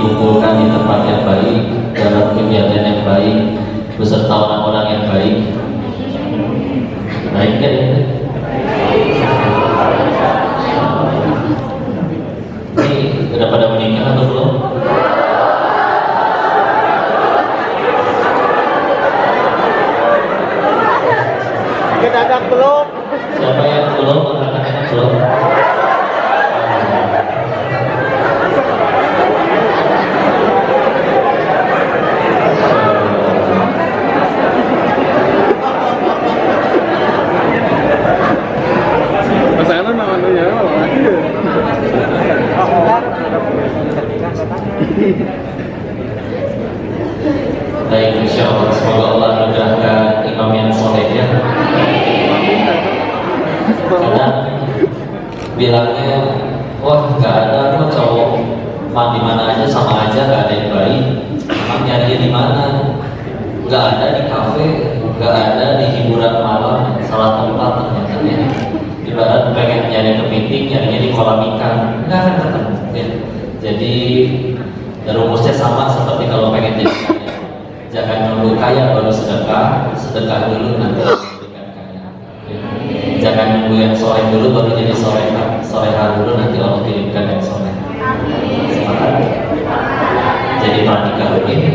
dikumpulkan di tempat yang baik, dalam kegiatan yang baik, beserta orang-orang yang baik. Baik kan ya? Ini udah pada menikah atau belum? Ada belum? Siapa yang belum? Anak-anak belum? Pasangan namanya lagi. Baik, insya Allah. Semoga Allah mudahkan imam yang soleh ya. Kadang bilangnya, wah gak ada kok cowok di mana aja sama aja, gak ada yang baik. Emang nyarinya di mana? Gak ada di kafe, gak ada di hiburan malam, salah tempat ternyata ya. Ibarat pengen nyari kepiting, nyarinya di kolam ikan, nggak akan ketemu ya. Jadi rumusnya sama seperti kalau pengen jadi kaya. Jangan nunggu kaya baru sedekah, sedekah dulu nanti menjadikan kaya. Ya. Jangan nunggu yang soleh dulu baru jadi soleha, soleha dulu nanti Allah kirimkan yang soleh. Semangat. Jadi pranikah begini.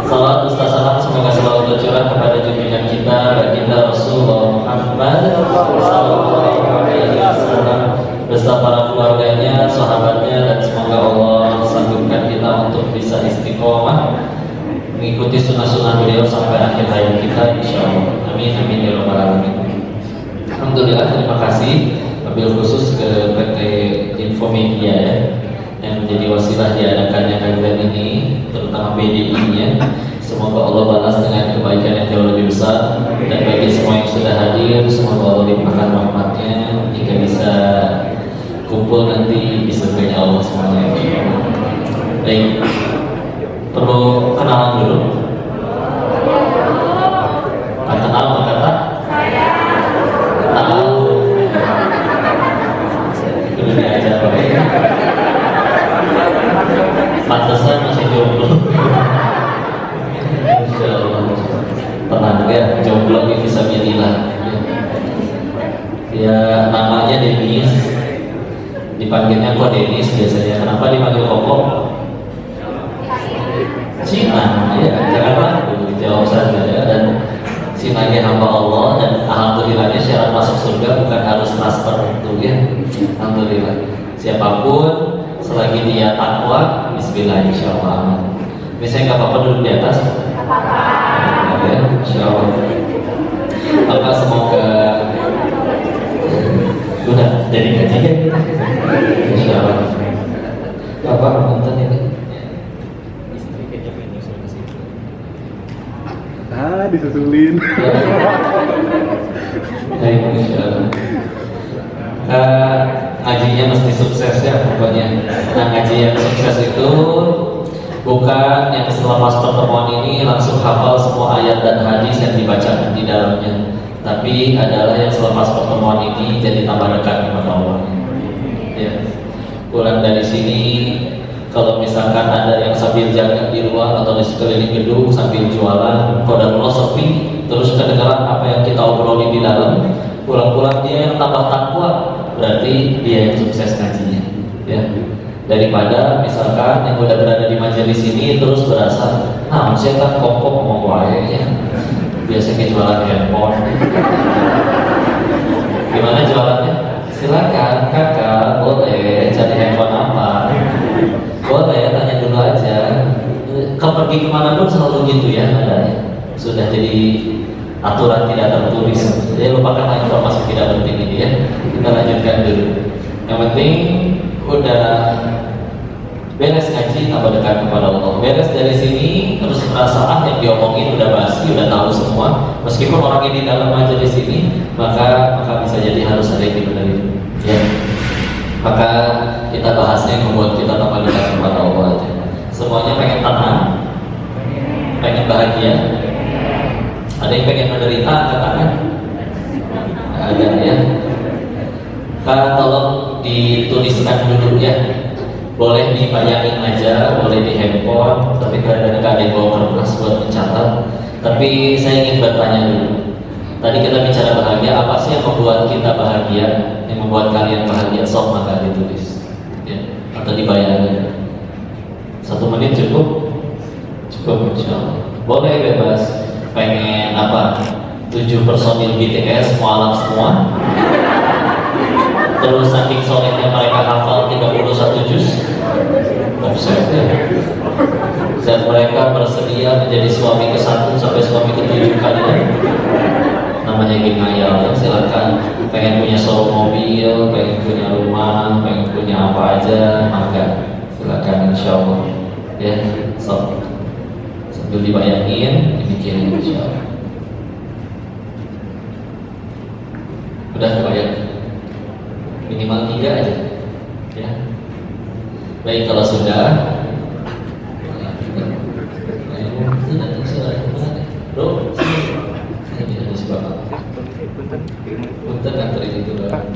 Salam Ustaz salam semoga selalu tercurah kepada junjungan kita baginda Rasulullah Muhammad sallallahu alaihi wasallam beserta para keluarganya, sahabatnya, dan semoga Allah sanggupkan kita untuk bisa istiqomah mengikuti sunnah-sunnah beliau sampai akhir hayat kita insyaallah. Amin amin ya rabbal alamin. Alhamdulillah, terima kasih wabil khusus ke PT Infomedia ya yang menjadi wasilah diadakannya kajian ini, terutama BDI-nya. Semoga Allah balas dengan kebaikan yang jauh lebih besar, dan bagi semua yang sudah hadir, semoga Allah limpahkan rahmatnya jika bisa kumpul nanti di surganya Allah semuanya. Baik, perlu kenalan dulu. Kenal maka kata? Kenal. Dulu diajar Pak. Pantesan masih jomblo. Insyaallah. Tenang ya, jomblo ini bisa milihlah. Ya namanya Denis, dipanggilnya kok Denis biasanya. Kenapa dipanggil Koko? Cina, ya jangan ragu, jawab saja ya. Dan sinanya hamba Allah, dan alhamdulillahnya syarat masuk surga bukan harus ras tertentu ya. Alhamdulillah. Siapapun selagi dia takwa, bismillah insyaallah aman. Misalnya nggak apa-apa duduk di atas. Ya, insyaallah. Maka semoga udah jadi kajian kita. Insyaallah. Bapak nonton ini. Disusulin. Baik, insyaallah. Ngajinya mesti sukses ya pokoknya. Nah, ngaji yang sukses itu bukan yang setelah pas pertemuan ini langsung hafal semua ayat dan hadis yang dibacakan di dalamnya, tapi adalah yang setelah pas pertemuan ini jadi tambah dekat kepada Allah. Ya. Pulang dari sini, kalau misalkan ada yang sambil jaga di luar atau di sekeliling gedung sambil jualan, qadarullah sepi, terus kedengaran apa yang kita obrolin di dalam, pulang-pulang dia yang tambah takwa, berarti dia yang sukses ngajinya. Ya. Daripada misalkan yang udah berada di majelis ini terus berasa, saya kan kokok mau wae ya. Biasanya jualan handphone. Gimana jualannya? Silakan kakak, boleh cari handphone apa? Boleh, tanya dulu aja. Kau pergi kemana pun selalu gitu ya adanya. Sudah jadi aturan tidak tertulis. Jadi lupakanlah informasi tidak penting ini ya. Kita lanjutkan dulu. Yang penting udah beres ngaji, tambah dekat kepada Allah. Beres dari sini, terus perasaan yang diomongin udah basi, udah tahu semua. Meskipun orang ini dalam majelis ini, maka bisa jadi harus ada yang dibenerin. Ya. Maka kita bahasnya yang membuat kita tambah dekat kepada Allah aja. Semuanya pengen tenang, pengen bahagia. Ada yang pengen menderita, angkat tangan. Ada ya. Tolong dituliskan dulu ya. boleh dibayangin aja, boleh di handphone, tapi kadang-kadang ada yang bawa kertas buat mencatat. Tapi saya ingin bertanya dulu. Tadi kita bicara bahagia, apa sih yang membuat kita bahagia, yang membuat kalian bahagia? Sok maka ditulis, ya, atau dibayangin. 1 menit cukup? Cukup, insya Allah. Boleh bebas. Pengen apa? 7 personil BTS mualaf semua. Terus saking solehnya mereka hafal 31 juz. Offset ya. Dan mereka bersedia menjadi suami ke-1 sampai suami ke-7 kalian. Namanya geng ngayal ya, silakan. Pengen punya showroom mobil, pengen punya rumah, pengen punya apa aja, maka silakan, insya Allah. Ya, so sambil dibayangin, dibikin insya Allah. Udah kebayang? Minimal 3 aja, ya. Baik, kalau sudah, bro, ini ada si bapak. Punten kantor itu iklan.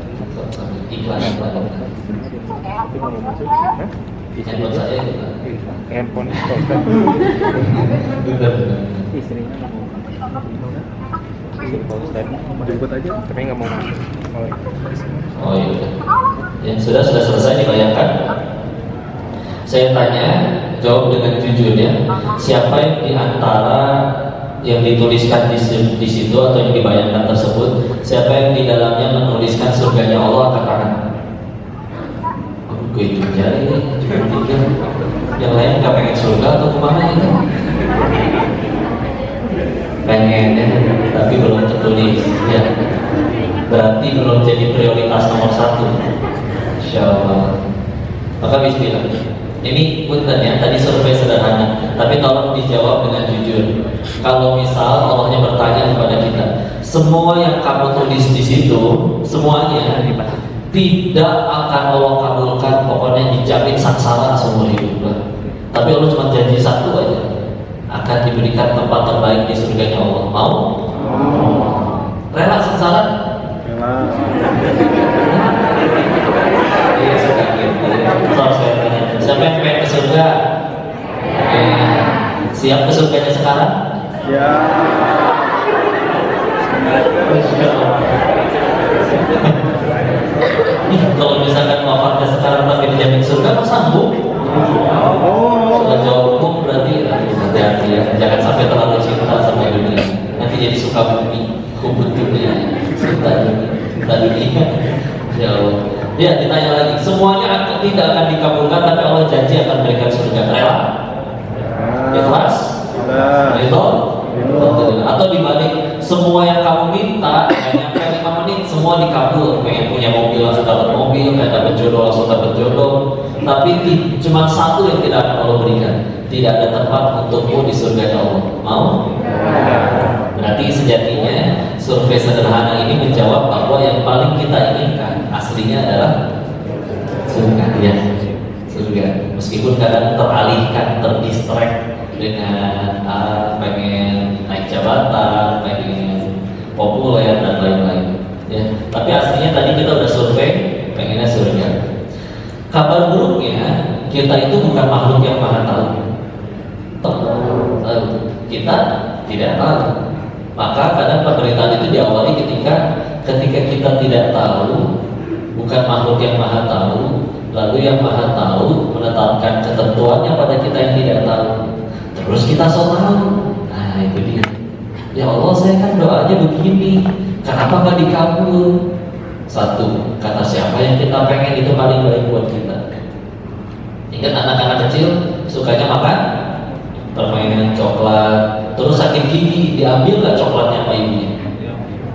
Handphone saya itu kan. Handphone Bener. istrinya mau Jemput aja. tapi nggak mau Oh iya. Ya sudah selesai dibayangkan. Saya tanya, jawab dengan jujur ya. Siapa yang di antara yang dituliskan di situ atau yang dibayangkan tersebut, siapa yang di dalamnya menuliskan surganya Allah angkat tangan? Aku itu jari nih, cuma 3. Yang lain nggak pengen surga atau kemana itu? Pengen ya, tapi belum tertulis ya. Berarti belum jadi prioritas nomor 1. Insya Allah. Maka bismillah. Ini punten ya, tadi survei sederhana, tapi tolong dijawab dengan jujur. Kalau misal Allahnya bertanya kepada kita, semua yang kamu tulis di situ, semuanya tidak akan Allah kabulkan, pokoknya dijamin saksara seumur hidup. Tapi Allah cuma janji 1 aja, akan diberikan tempat terbaik di surganya Allah. Mau? Rela saksara? Iya, suka gitu. Terus saya tanya, siapa yang pengen ke surga? Siap ke surganya sekarang? Ya. Ih, kalau misalkan wafatnya sekarang tapi dijamin surga, kan sanggup? Sudah jawab umum berarti hati-hati ya, jangan sampai terlalu cinta sama dunia. Nanti jadi suka bumi, kubut dunia, cinta dunia. Ya Allah. Ya, ditanya lagi, semuanya tidak akan dikabulkan, tapi Allah janji akan berikan surga. Rela? Ikhlas? Ridho? Atau dibalik, semua yang kamu minta, hanya 5 menit, semua dikabul. Pengen punya mobil langsung dapat mobil, pengen dapat jodoh langsung dapat jodoh. Tapi cuma 1 yang tidak akan Allah berikan. Tidak ada tempat untukmu di surga Allah. Mau? Berarti sejatinya survei sederhana ini menjawab bahwa yang paling kita inginkan aslinya adalah surga, ya, surga. Meskipun kadang teralihkan, terdistract dengan pengen naik jabatan, pengen populer dan lain-lain. Ya, tapi aslinya tadi kita udah survei, pengennya surga. Kabar buruknya, kita itu bukan makhluk yang maha tahu. Kita tidak tahu. Maka kadang pemberitaan itu diawali ketika kita tidak tahu, bukan makhluk yang maha tahu, lalu yang maha tahu menetapkan ketentuannya pada kita yang tidak tahu. Terus kita so tahu. Nah itu dia. Ya Allah, saya kan doanya begini, kenapa gak dikabul? 1, kata siapa yang kita pengen itu paling baik buat kita. Ingat anak-anak kecil sukanya makan permainan coklat, terus saking gigi diambil gak coklatnya sama ibunya?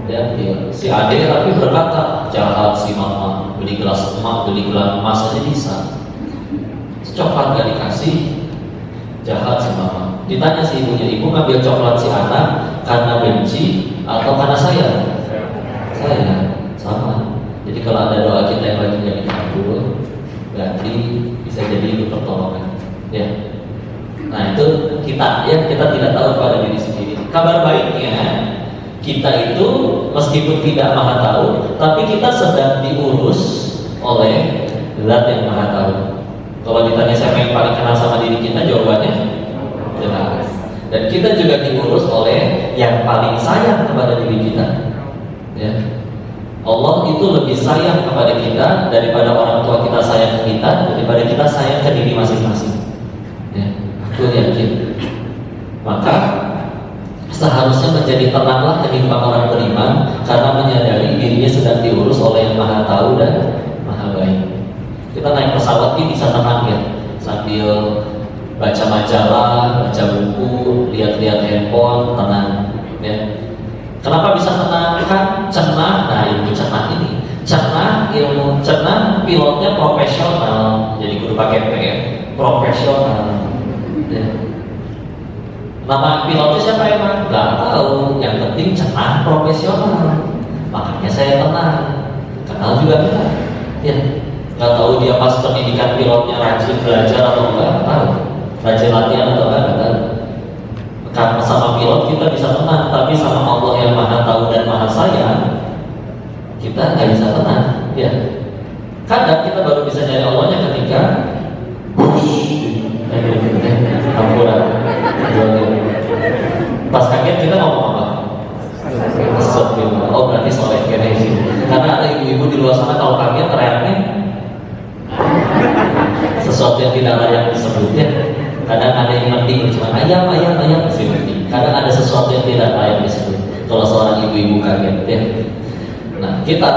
Diambil. Si ade tapi berkata, jahat si mama, beli gelas emas, beli gelas emas aja bisa. Coklat gak dikasih, jahat si mama. Ditanya si ibunya, ibu ngambil coklat si anak karena benci atau karena sayang? Sayang. Sama. Jadi kalau ada doa kita yang lagi gak dikabul, berarti bisa jadi itu pertolongan. Ya. Nah itu kita tidak tahu pada diri sendiri. Kabar baiknya, kita itu meskipun tidak maha tahu, tapi kita sedang diurus oleh Zat yang maha tahu. Kalau ditanya siapa yang paling kenal sama diri kita, jawabannya jelas. Dan kita juga diurus oleh yang paling sayang kepada diri kita. Ya. Allah itu lebih sayang kepada kita daripada orang tua kita sayang ke kita, daripada kita sayang ke diri masing-masing. Ya. Aku yakin. Maka seharusnya menjadi tenanglah kehidupan orang beriman karena menyadari dirinya sedang diurus oleh yang Maha Tahu dan Maha Baik. Kita naik pesawat ini bisa tenang ya, sambil baca majalah, baca buku, lihat-lihat handphone, tenang ya. Kenapa bisa tenang? Kan cenah, nah ilmu cenah ini ilmu cenah pilotnya profesional, jadi kudu pakai P ya, profesional ya. Nama pilotnya siapa emang? Gak tahu, yang penting cenah profesional, makanya saya tenang. Kenal juga enggak ya, gak tahu dia pas pendidikan pilotnya rajin belajar atau enggak, tahu rajin latihan atau enggak, tahu. Karena sama pilot kita bisa tenang, tapi sama Allah yang Maha Tahu dan Maha Sayang kita nggak bisa tenang. Ya, kadang kita baru bisa nyari Allahnya ketika pas kaget kita ngomong apa? Astagfirullah. Oh berarti soleh kene sih. Karena ada ibu-ibu di luar sana kalau kaget teriaknya sesuatu yang tidak layak disebutnya. Kadang ada yang penting cuma ayam mesti penting. Kadang ada sesuatu yang tidak layak disebut. Kalau seorang ibu-ibu kaget ya. Nah kita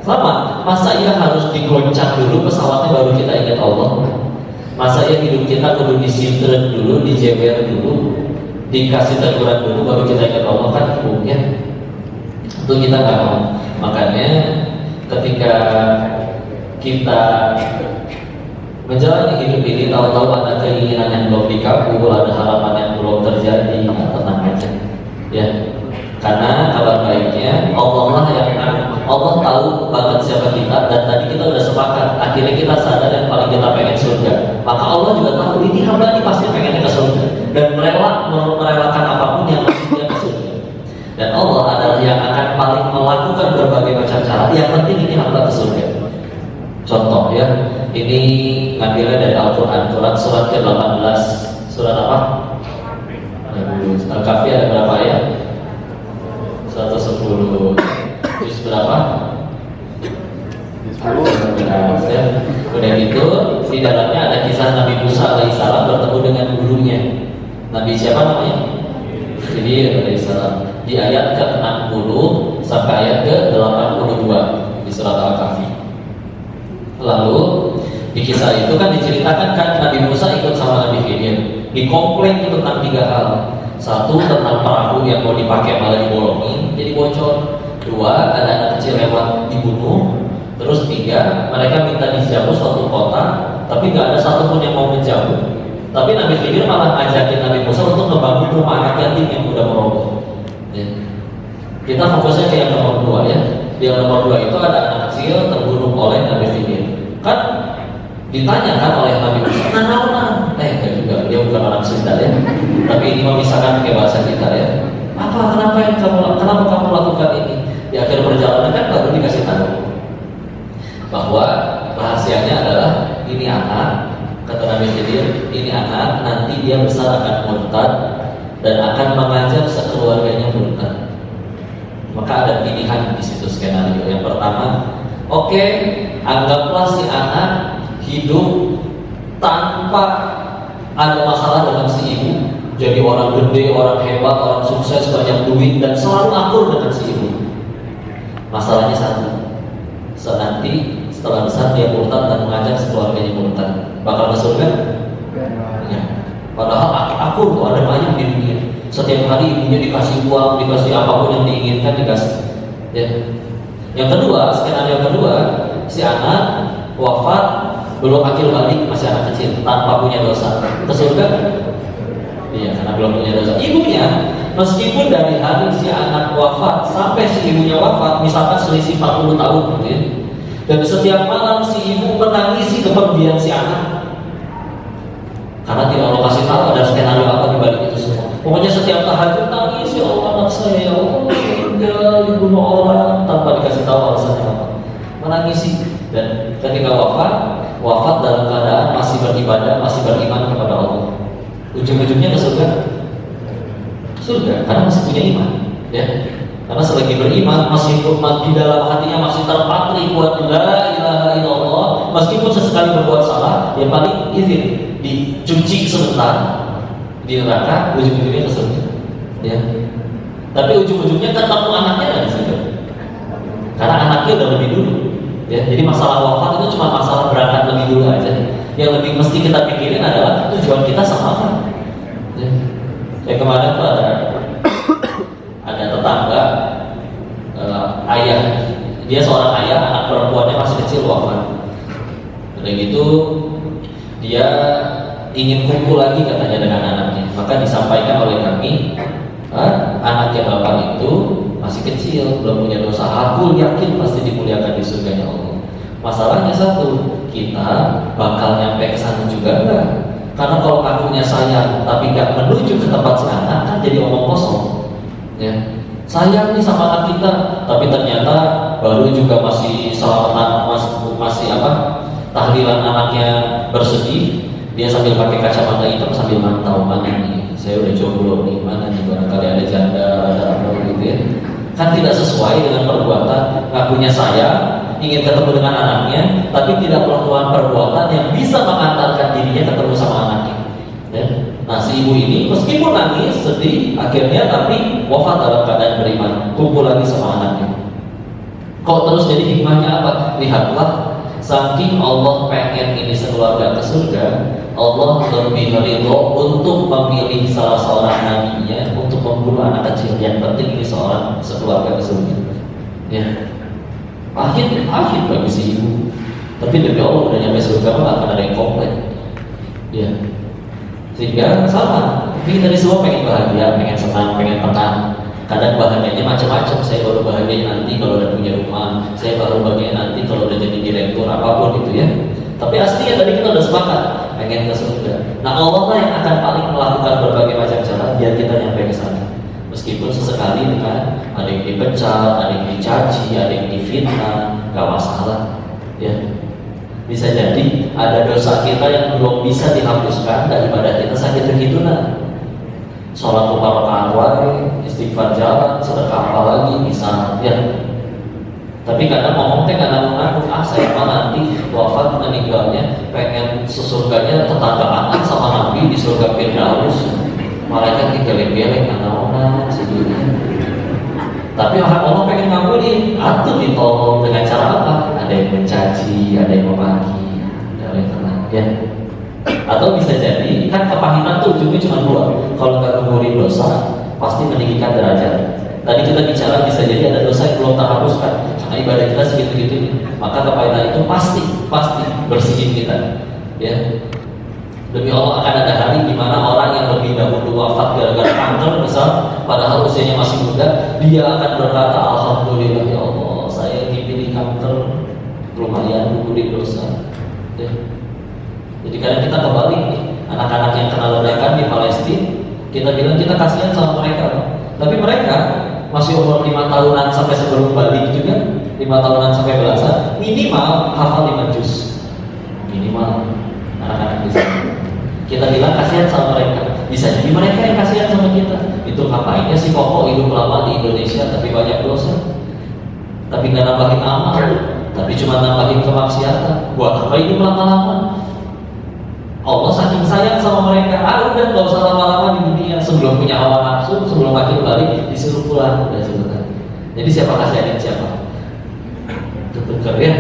sama, masa iya harus digoncang dulu pesawatnya baru kita ingat Allah? Masa iya hidup kita kudu disintren dulu, dijewer dulu, dikasih teguran dulu baru kita ingat Allah? Kan ya. Itu kita nggak mau. Makanya ketika kita menjalani hidup ini, tahu-tahu ada keinginan yang belum dikabul, ada harapan yang belum terjadi, tenang aja ya. Karena kabar baiknya Allah lah yang Allah tahu banget siapa kita, dan tadi kita udah sepakat akhirnya kita sadar yang paling kita pengen surga. Maka Allah juga tahu ini hamba ini pasti pengennya ke surga dan merelakan apapun yang masuk dia ke surga. Dan Allah adalah yang akan paling melakukan berbagai macam cara. Yang penting ini hamba ke surga. Contoh ya, ini ngambilnya dari Al-Quran, surat ke-18. Surat apa? Al-Kahfi ada berapa ya? 110. Juz berapa? 10 ya. Udah gitu, di dalamnya ada kisah Nabi Musa alaihissalam bertemu dengan gurunya. Nabi siapa namanya? Khidir alaihissalam. Di ayat ke-60 sampai ayat ke-82 di surat Al-Kahfi. Lalu di kisah itu kan diceritakan kan Nabi Musa ikut sama Nabi Khidir, dikomplain tentang 3 hal. 1, tentang perahu yang mau dipakai malah dibolongin jadi bocor. 2, ada anak kecil lewat dibunuh. Terus 3, mereka minta dijamu suatu kota tapi gak ada satupun yang mau menjamu. Tapi Nabi Khidir malah ngajakin Nabi Musa untuk membangun rumah anak yatim yang udah meroboh ya. Kita fokusnya ke yang nomor 2 ya. Di yang nomor 2 itu ada anak kecil terbunuh oleh Nabi Khidir. Kan ditanyakan oleh Nabi Musa, nah, enggak juga, dia bukan orang Sunda ya. Tapi ini memisahkan ke bahasa kita ya. Kenapa kamu lakukan ini? Di akhir perjalanan kan baru dikasih tahu bahwa rahasianya adalah ini anak, kata Nabi Khidir, ini anak nanti dia besar akan murtad dan akan mengajak sekeluarganya murtad. Maka ada pilihan di situ skenario. Yang pertama, oke, anggaplah si anak hidup tanpa ada masalah dengan si ibu, jadi orang gede, orang hebat, orang sukses, banyak duit dan selalu akur dengan si ibu. Masalahnya satu, nanti setelah besar dia murtad dan mengajak sekeluarganya murtad, bakal masuk surga? Ya. Padahal akur tuh ada banyak di dunia. Setiap hari ibunya dikasih uang, dikasih apapun yang diinginkan dikasih. Ya. Yang kedua, skenario kedua, si anak wafat belum akil balik, masih anak kecil, tanpa punya dosa, ke surga? Iya, karena belum punya dosa. Ibunya, meskipun dari hari si anak wafat sampai si ibunya wafat, misalkan selisih 40 tahun gitu ya, dan setiap malam si ibu menangisi kepergian si anak, karena tidak Allah kasih tahu ada skenario apa di balik itu semua. Pokoknya setiap tahajud nangis, ya Allah anak saya, ya Allah meninggal dibunuh orang, tanpa dikasih tahu alasannya apa, menangisi. Dan ketika wafat, wafat dalam keadaan masih beribadah, masih beriman kepada Allah. Ujung-ujungnya ke surga. Surga, karena masih punya iman, ya. Karena selagi beriman, masih di dalam hatinya masih terpatri kuat la ilaha illallah, meskipun sesekali berbuat salah, ya paling izin dicuci sebentar di neraka, ujung-ujungnya ke surga, ya. Tapi ujung-ujungnya ketemu anaknya nggak di surga, karena anaknya udah lebih dulu, ya. Jadi masalah wafat itu cuma masalah berangkat lebih dulu aja. Yang lebih mesti kita pikirin adalah tujuan kita sama apa, ya. Kayak kemarin tuh ada tetangga, ayah, dia seorang ayah, anak perempuannya masih kecil wafat. Udah gitu dia ingin kumpul lagi katanya dengan anaknya, maka disampaikan oleh kami, anaknya bapak itu masih kecil, belum punya dosa, aku yakin pasti dimuliakan di surganya Allah. Masalahnya satu, kita bakal nyampe ke sana juga enggak? Karena kalau akunya sayang tapi nggak menuju ke tempat si anak, kan jadi omong kosong, ya. Sayang nih sama anak kita, tapi ternyata baru juga masih selamatan, masih tahlilan anaknya bersedih, dia sambil pakai kacamata hitam sambil mantau mana nih, saya udah jomblo nih, mana nih barangkali ada janda, ada apa gitu, ya. Kan tidak sesuai dengan perbuatan. Ngakunya sayang, ingin ketemu dengan anaknya, tapi tidak melakukan perbuatan yang bisa mengantarkan dirinya ketemu sama anaknya, ya. Nah, si ibu ini meskipun nangis, sedih, akhirnya tapi wafat dalam keadaan beriman, kumpul lagi sama anaknya. Kok terus jadi hikmahnya apa? Lihatlah, saking Allah pengen ini sekeluarga ke surga, Allah lebih ridho untuk memilih salah seorang nabinya untuk membunuh anak kecil. Yang penting ini seorang sekeluarga ke surga, ya. Akhir bagi si ibu. Tapi demi Allah udah nyampe surga malah akan ada yang komplain, ya. Sehingga sama, kita dari semua pengen bahagia, pengen senang, pengen tenang. Kadang bahagianya macam-macam. Saya baru bahagia nanti kalau udah punya rumah, saya baru bahagia nanti kalau udah jadi direktur apapun itu, ya. Tapi aslinya tadi kita udah sepakat pengen ke surga. Nah, Allah lah yang akan paling melakukan berbagai macam cara biar kita nyampe ke sana. Meskipun sesekali kan ada yang dipecat, ada yang dicaci, ada yang difitnah, nggak masalah, ya. Bisa jadi ada dosa kita yang belum bisa dihapuskan dan ibadah kita sakit begitulah. Sholat 4 rakaat wae, istighfar jalan, sedekah apa lagi bisa, ya. Tapi kadang ngomong kadang mengaku, saya mah nanti wafat meninggalnya pengen sesurganya tetangga anak sama Nabi di surga Firdaus. Malaikat digeleng-geleng anak-anak sendiri. Tapi Allah pengen ngabulin, atau ditolong dengan cara apa? Ada yang mencaci, ada yang memaki, ada yang tenang, ya. Atau bisa jadi kan kepahitan tuh ujungnya cuma dua. Kalau nggak ngumpulin dosa, pasti meninggikan derajat. Tadi kita bicara bisa jadi ada dosa yang belum terhapuskan karena ibadah kita segitu-gitu, maka kepahitan itu pasti bersihin kita, ya. Demi Allah akan ada hari di mana orang yang lebih dahulu wafat gara-gara kanker misal, padahal usianya masih muda, dia akan berkata, alhamdulillah ya Allah, saya dipilih kanker, lumayan gugurin dosa, ya. Jadi kadang kita kebalik nih, anak-anak yang kena ledakan di Palestina, kita bilang kita kasihan sama mereka, tapi mereka masih umur 5 tahunan sampai sebelum balik juga, 5 tahunan sampai belasan, minimal hafal 5 juz, minimal anak-anak di sana. Kita bilang kasihan sama mereka, bisa jadi mereka yang kasihan sama kita. Itu ngapainnya sih Koko hidup lama di Indonesia tapi banyak dosa, tapi nggak nambahin amal, tapi cuma nambahin kemaksiatan. Buat apa hidup lama-lama? Allah saking sayang sama mereka, udah nggak usah lama-lama di dunia. Sebelum punya hawa nafsu, sebelum akhir balik disuruh pulang, udah sebentar. Jadi siapa kasihanin siapa? Tuker ya.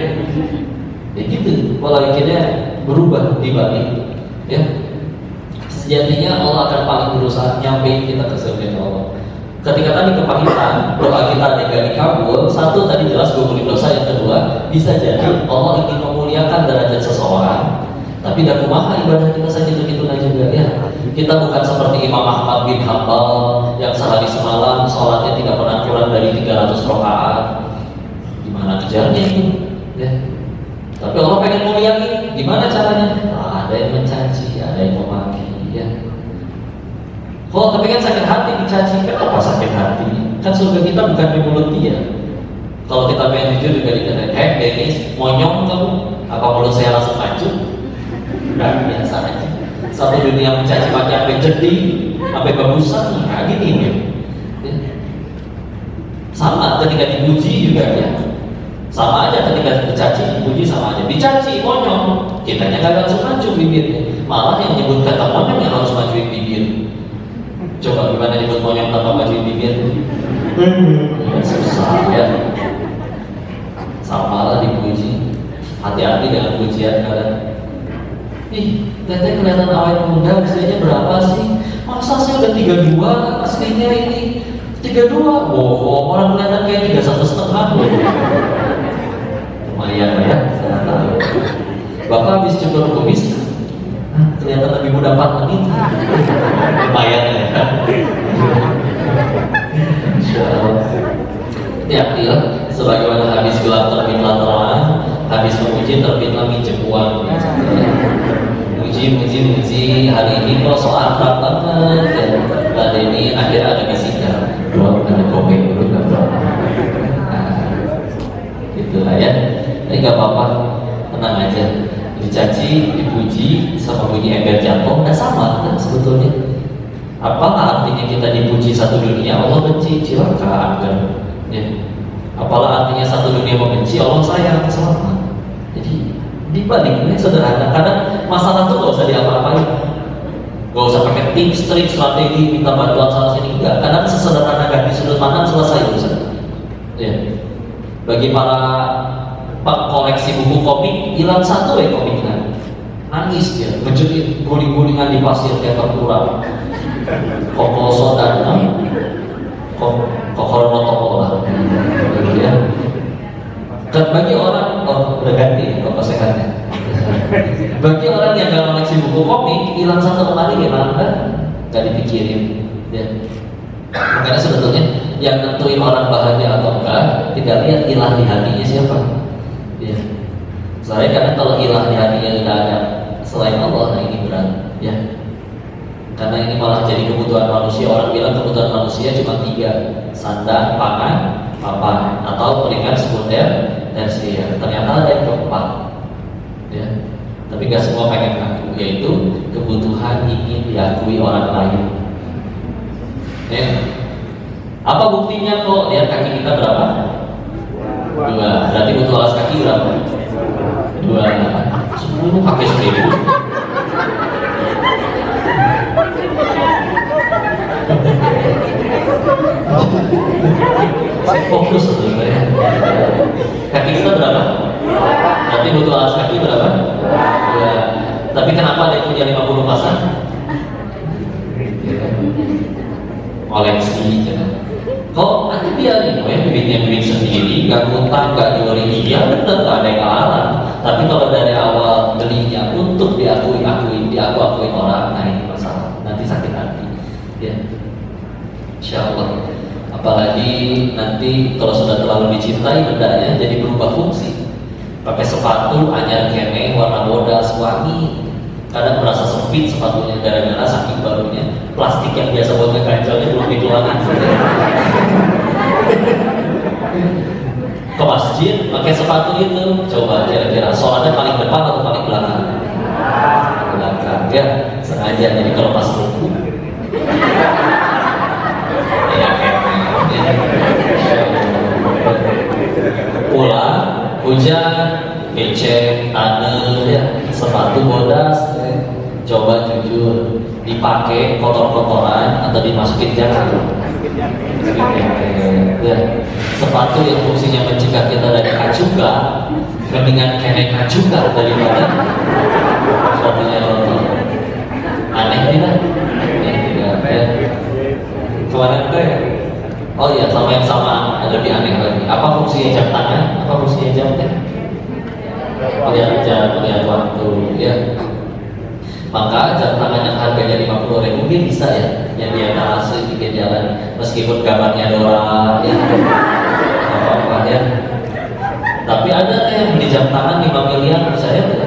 Ya gitu, pola pikirnya berubah di balik, ya. Sejatinya Allah akan paling berusaha nyampein kita ke surga Allah. Ketika tadi kepahitan, doa kita gak dikabul, satu tadi jelas gugurin dosa, yang kedua bisa jadi Allah ingin memuliakan derajat seseorang, tapi dah kumaha ibadah kita saja begitu juga, ya. Kita bukan seperti Imam Ahmad bin Hanbal yang sehari semalam sholatnya tidak pernah kurang dari 300 rakaat. Gimana kejarnya itu, ya. Tapi Allah pengen muliain, gimana caranya? Ada yang mencaci, ada yang memaki, ya. Oh, tapi kan sakit hati dicaci, kenapa sakit hati? Kan surga kita bukan di mulut dia. Kalau kita pengen jujur juga dikatakan, Dennis, monyong kamu, Apa mulut saya langsung maju? Enggak, biasa aja. Satu dunia mencaci maki sampai jadi, sampai bagusan, nah gini ya. Sama ketika dipuji juga ya. Sama aja ketika dicaci, dipuji sama aja. Dicaci, monyong, kitanya gak langsung maju bibirnya. Malah yang nyebut kata monyong yang harus majuin bibir. Coba gimana nyebut monyong tanpa majuin bibir? Susah ya. Sama lah dipuji. Hati-hati dengan pujian kadang. Ih, teteh kelihatan awet muda, usianya berapa sih? Masa sih udah 32, aslinya ini 32. Oh, orang kelihatan kayak 31,5 loh. Lumayan ya, saya tahu. Bapak habis cukur kumis, kelihatan lebih muda 4 menit. Lumayan ya. Ya, sebagaimana habis gelap terbitlah terang, habis memuji terbitlah minjemuan. Muji, hari ini kok soal akrab banget ya. Tadi ini akhirnya ada bisikan, bro, ada kopi dulu kan bro. Itulah ya. Ini nggak apa-apa, tenang aja. Dicaci, dipuji, sama bunyi ember jatuh, nggak sama kan sebetulnya. Apalah artinya kita dipuji satu dunia, Allah benci, cilaka kan? Ya. Apalah artinya satu dunia membenci, Allah sayang, selamat. Jadi dibaliknya sederhana. Kadang masalah itu gak usah diapa-apain, gak usah pakai tips, trik, strategi, minta bantuan sana sini, enggak. Kadang sesederhana ganti sudut pandang selesai urusan. Ya. Bagi para pengkoleksi buku komik, hilang satu ya komiknya, nangis dia, menjerit, guling-gulingan di pasir kayak terkurang. Koko sodan, kokoro notokola, ya. Dan bagi orang, udah ganti kok sehatnya. Bagi orang yang gak koleksi buku komik, hilang satu kali gimana? Gak dipikirin. Ya. Makanya sebetulnya yang nentuin orang bahagia atau enggak, tidak lihat ilah di hatinya siapa. Ya. Saya kadang kalau ilah di hatinya tidak ada selain Allah, nah ini berat. Ya. Karena ini malah jadi kebutuhan manusia. Orang bilang kebutuhan manusia cuma 3: sandang, pangan, papan, atau peringkat sekunder, tersier. Ternyata ada yang keempat, ya. Tapi gak semua pengen ngaku, yaitu kebutuhan ingin diakui orang lain. Ya. Apa buktinya kok? Lihat kaki kita berapa? 2. Berarti butuh alas kaki berapa? 2. 10 pakai 1000. Fokus sebenarnya. Kaki kita berapa? Berarti butuh alas kaki berapa? 2. Tapi kenapa ada yang punya 50 pasang? Koleksi ya. Kok nanti dia nih, bibitnya bibit sendiri, gak ngutang, gak nyuri, iya bener, gak ada yang larang. Tapi kalau dari awal belinya untuk diakui-akuin orang, nah ini masalah, nanti sakit hati ya. Insya Allah. Apalagi nanti kalau sudah terlalu dicintai bendanya jadi berubah fungsi. Pakai sepatu anyar kene warna bodas wangi, kadang merasa sempit sepatunya gara-gara saking barunya. Plastik yang biasa buat ngeganjalnya belum dikeluarkan. Ke masjid pakai sepatu itu, coba kira-kira sholatnya paling depan atau paling belakang? Belakang ya, sengaja jadi kalau pas ruku ya pulang hujan becek tanah ya, sepatu bodas coba jujur dipakai kotor-kotoran atau dimasukin jalan ya. Sepatu yang fungsinya mencegah kita dari kacuka mendingan kene kacuka daripada sepatunya kotor. Aneh tidak? Ya. Kemarin teh, oh iya sama yang sama lebih aneh lagi. Apa fungsinya jam tangan? Apa fungsinya jam teh? Lihat jam, lihat waktu ya. Maka jam tangan yang harganya 50.000 mungkin bisa ya, yang dia asli pinggir jalan, meskipun gambarnya Dora ya, apa-apa ya. Tapi ada yang beli jam tangan 5 miliar, saya tuh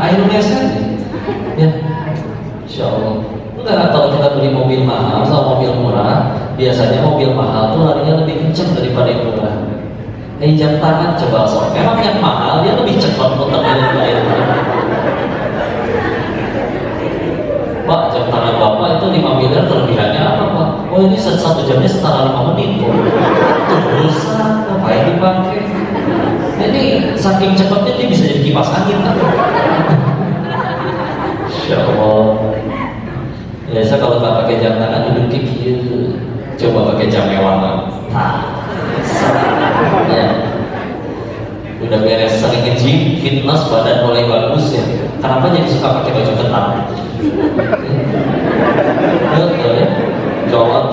Indonesia ya, Insya Allah. Enggak, kalau kita beli mobil mahal sama mobil murah, biasanya mobil mahal tuh larinya lebih kencang daripada yang murah. Jam tangan coba sok. Memang yang mahal dia lebih cepat muternya daripada yang lain. Pak, jam tangan Bapak itu 5 miliar, kelebihannya apa Pak? Oh ini satu jamnya setara 5 menit kok. Itu rusak, ngapain dipakai? Ini saking cepatnya dia bisa jadi kipas angin kan? Insya Allah. Biasa kalau nggak pakai jam tangan duduk kikir, coba pakai jam mewah kan? Ya. Udah beres sering nge-gym, fitness, badan mulai bagus ya. Kenapa jadi suka pakai baju ketat? Betul ya. Jawab.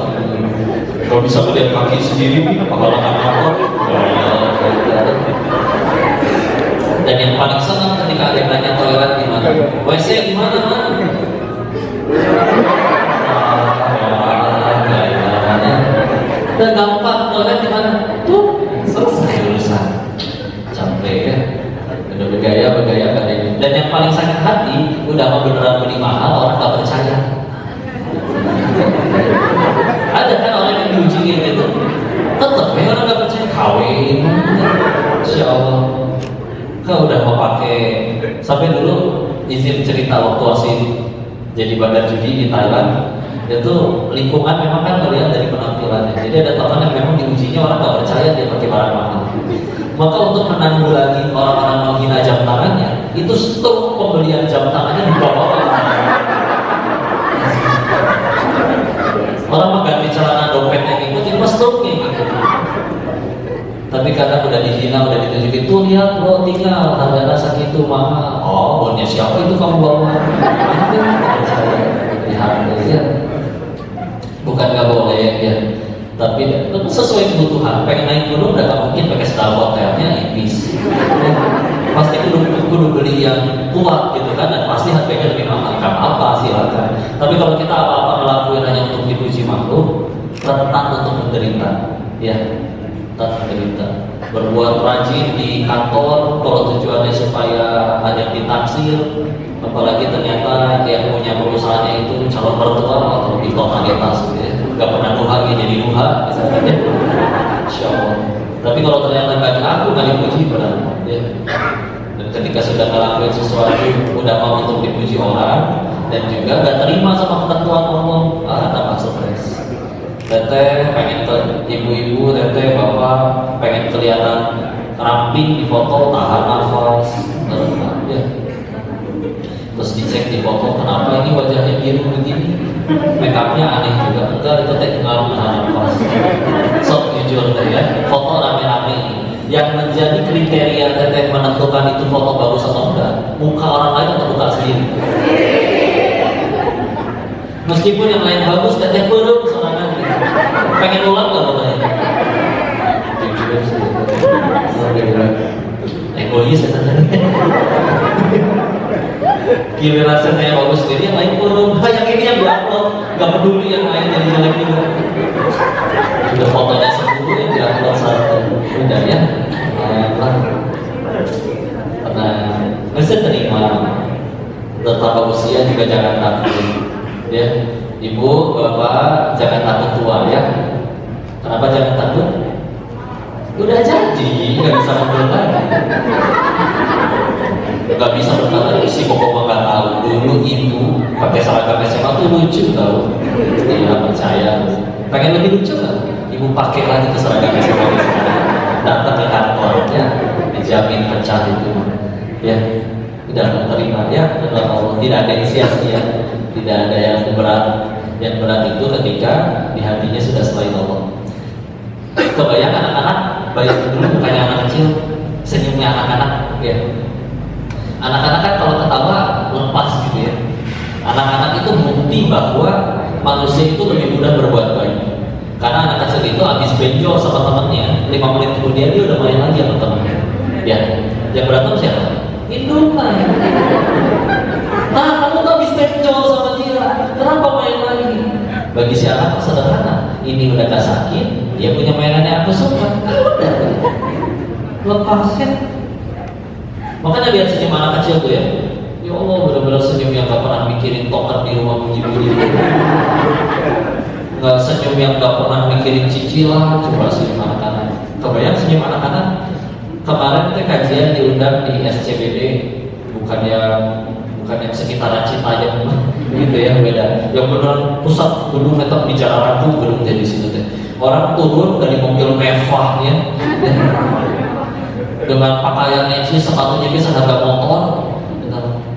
Kalau bisa melihat kaki sendiri, kepala apa? Dan yang paling senang ketika ada yang nanya toilet di mana? WC di mana? Dan gampang toilet di mana? Tuh, selesai urusan. Capek ya. Udah bergaya kali ini. Dan yang paling sakit hati, udah mau beneran beli mahal, orang gak percaya. Ada kan orang yang diuji gitu, tetep ya orang gak percaya kawin. Insya Allah. Kau udah mau pakai, sampai dulu izin cerita waktu asing jadi bandar judi di Thailand, itu lingkungan memang kan melihat dari penampilannya. Jadi ada teman yang memang diujinya orang gak percaya dia pakai barang mahal. Maka untuk menanggulangi orang-orang menghina jam tangannya, itu stop pembelian jam tangannya di bawah. Orang mengganti celana dompetnya ngikutin, mas stop gitu. Tapi karena udah dihina, udah ditunjukin, tuh lihat bro, tinggal harganya segitu mahal. Oh, bonnya siapa itu kamu bawa? Itu percaya, lihat ya. Bukan nggak boleh ya. Tapi sesuai kebutuhan. Pengen naik gunung udah gak mungkin pakai Starbucks kayaknya ipis. Pasti kudu beli yang kuat gitu kan, dan pasti harganya lebih mahal. Kan apa silakan. Tapi kalau kita apa-apa ngelakuin hanya untuk dipuji makhluk, rentan untuk menderita. Ya, rentan menderita. Berbuat rajin di kantor kalau tujuannya supaya ada ditaksir, apalagi ternyata yang punya perusahaannya itu calon mertua atau di totalitas gitu ya. Gak pernah nuha jadi nuha misalnya. Insya Allah. Tapi kalau ternyata gak aku gak dipuji benar ya. Dan ketika sudah ngelakuin sesuatu udah mau untuk dipuji orang dan juga gak terima sama ketentuan Allah, tambah stres. Teteh pengen ibu-ibu, teteh bapak pengen kelihatan ramping di foto, tahan nafas ya. Terus dicek di foto, kenapa ini wajahnya biru begini? Make upnya aneh juga. Enggak, itu teh ngaruh nahan nafas. Sok jujur deh ya, foto rame-rame. Yang menjadi kriteria teteh menentukan itu foto bagus atau enggak, muka orang lain atau muka sendiri. Meskipun yang lain bagus, teteh belum sorangan gitu. Pengen ulang gak fotonya? Jujur sih. Egois ya teteh. Giliran saya bagus sendiri, yang lain belum. Yang ini yang diupload, gak peduli yang lain jadi jelek juga. Sudah fotonya 10 yang diupload 1. Udah ya, karena bisa terima. Bertambah usia juga jangan takut. Ya, ibu, bapak jangan takut tua ya. Kenapa jangan takut? Udah janji, nggak bisa mundur lagi. Gak bisa berkata si pokok gak tahu. Dulu ibu pakai seragam SMA tuh lucu tau. Tidak percaya. Pengen lebih lucu kan? Ibu pakai lagi ke seragam SMA datang ke kantornya, dijamin pecah itu. Ya, udah terima ya. Allah tidak ada yang sia-sia, tidak ada yang berat. Yang berat itu ketika di hatinya sudah selain Allah. Kebayang anak-anak, bayangin dulu bukannya anak kecil, senyumnya anak-anak ya. Anak-anak kan kalau ketawa lepas gitu ya. Anak-anak itu bukti bahwa manusia itu lebih mudah berbuat baik. Karena anak kecil itu habis benjol sama temennya, 5 menit kemudian dia udah main lagi sama temennya. Ya, yang berantem siapa? Induk lah. Nah, kamu tuh habis benjol sama dia, kenapa main lagi? Bagi si anak sederhana, ini udah gak sakit, dia punya mainannya aku suka. Udah, lepaskan. Makanya lihat senyum anak kecil tuh ya. Ya Allah, benar-benar senyum yang gak pernah mikirin tokat di rumah puji-puji. Gak senyum yang gak pernah mikirin cicilan. Coba senyum anak-anak. Kebayang senyum anak-anak? Kemarin teh kajian diundang di SCBD, bukan yang sekitaran Citayam gitu ya, beda. Yang benar pusat gedung tetap bicara ragu gedung jadi situ teh. Orang turun dari mobil mewahnya dengan pakaiannya sih, sepatunya bisa harga motor.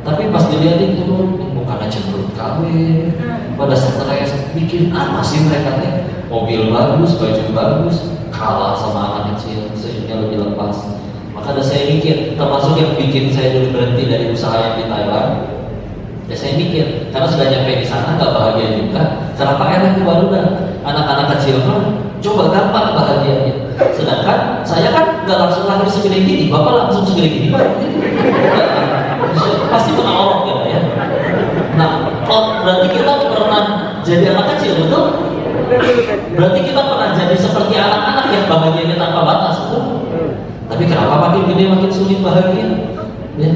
Tapi pas dilihatin turun, bukan cenderung kawin, pada stres, bikin apa sih mereka teh? Mobil bagus, baju bagus, kalah sama anak kecil, sejunya lebih lepas. Maka ada saya mikir, termasuk yang bikin saya dulu berhenti dari usaha yang di Thailand. Ya saya mikir, karena sudah nyampe di sana nggak bahagia juga. Kenapa enak itu baru dah? Anak-anak kecil mah coba gampang bahagianya. Sedangkan saya kan nggak langsung lahir segede gini, bapak langsung segede gini pak. Pasti kena orok ya. Nah, berarti kita pernah jadi anak kecil, betul? Berarti kita pernah jadi seperti anak-anak yang bahagianya tanpa batas, betul? Tapi kenapa makin gede makin sulit bahagia? Ya,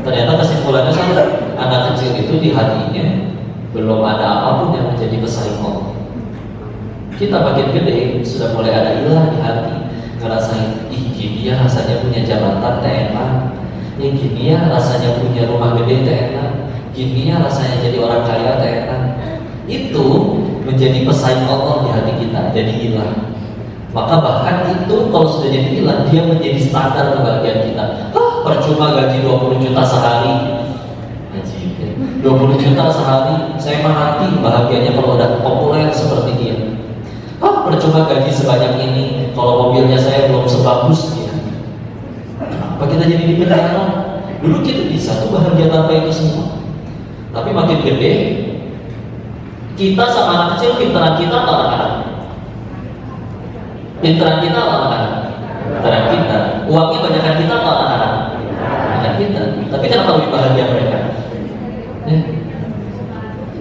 ternyata kesimpulannya sama. Anak kecil itu di hatinya belum ada apapun yang menjadi pesaing Allah. Kita makin gede sudah mulai ada ilah di hati. Ngerasain, gini ya rasanya punya jabatan teh enak. Gini ya rasanya punya rumah gede teh enak. Gini ya rasanya jadi orang kaya teh enak. Itu menjadi pesaing Allah di hati kita, jadi ilah. Maka bahkan itu kalau sudah jadi ilah, dia menjadi standar kebahagiaan kita. Percuma gaji 20 juta sehari. Gaji 20 juta sehari, saya mati bahagianya kalau udah populer seperti dia. Percuma gaji sebanyak ini, kalau mobilnya saya belum sebagus dia. Kenapa kita jadi di penjara? Dulu kita bisa tuh bahagia tanpa itu semua. Tapi makin gede, kita sama anak kecil, pintaran kita atau anak-anak? Pintaran kita atau anak-anak? Pintaran kita. Uangnya banyakan kita atau anak-anak? Anak kita. Tapi kenapa lebih bahagia mereka?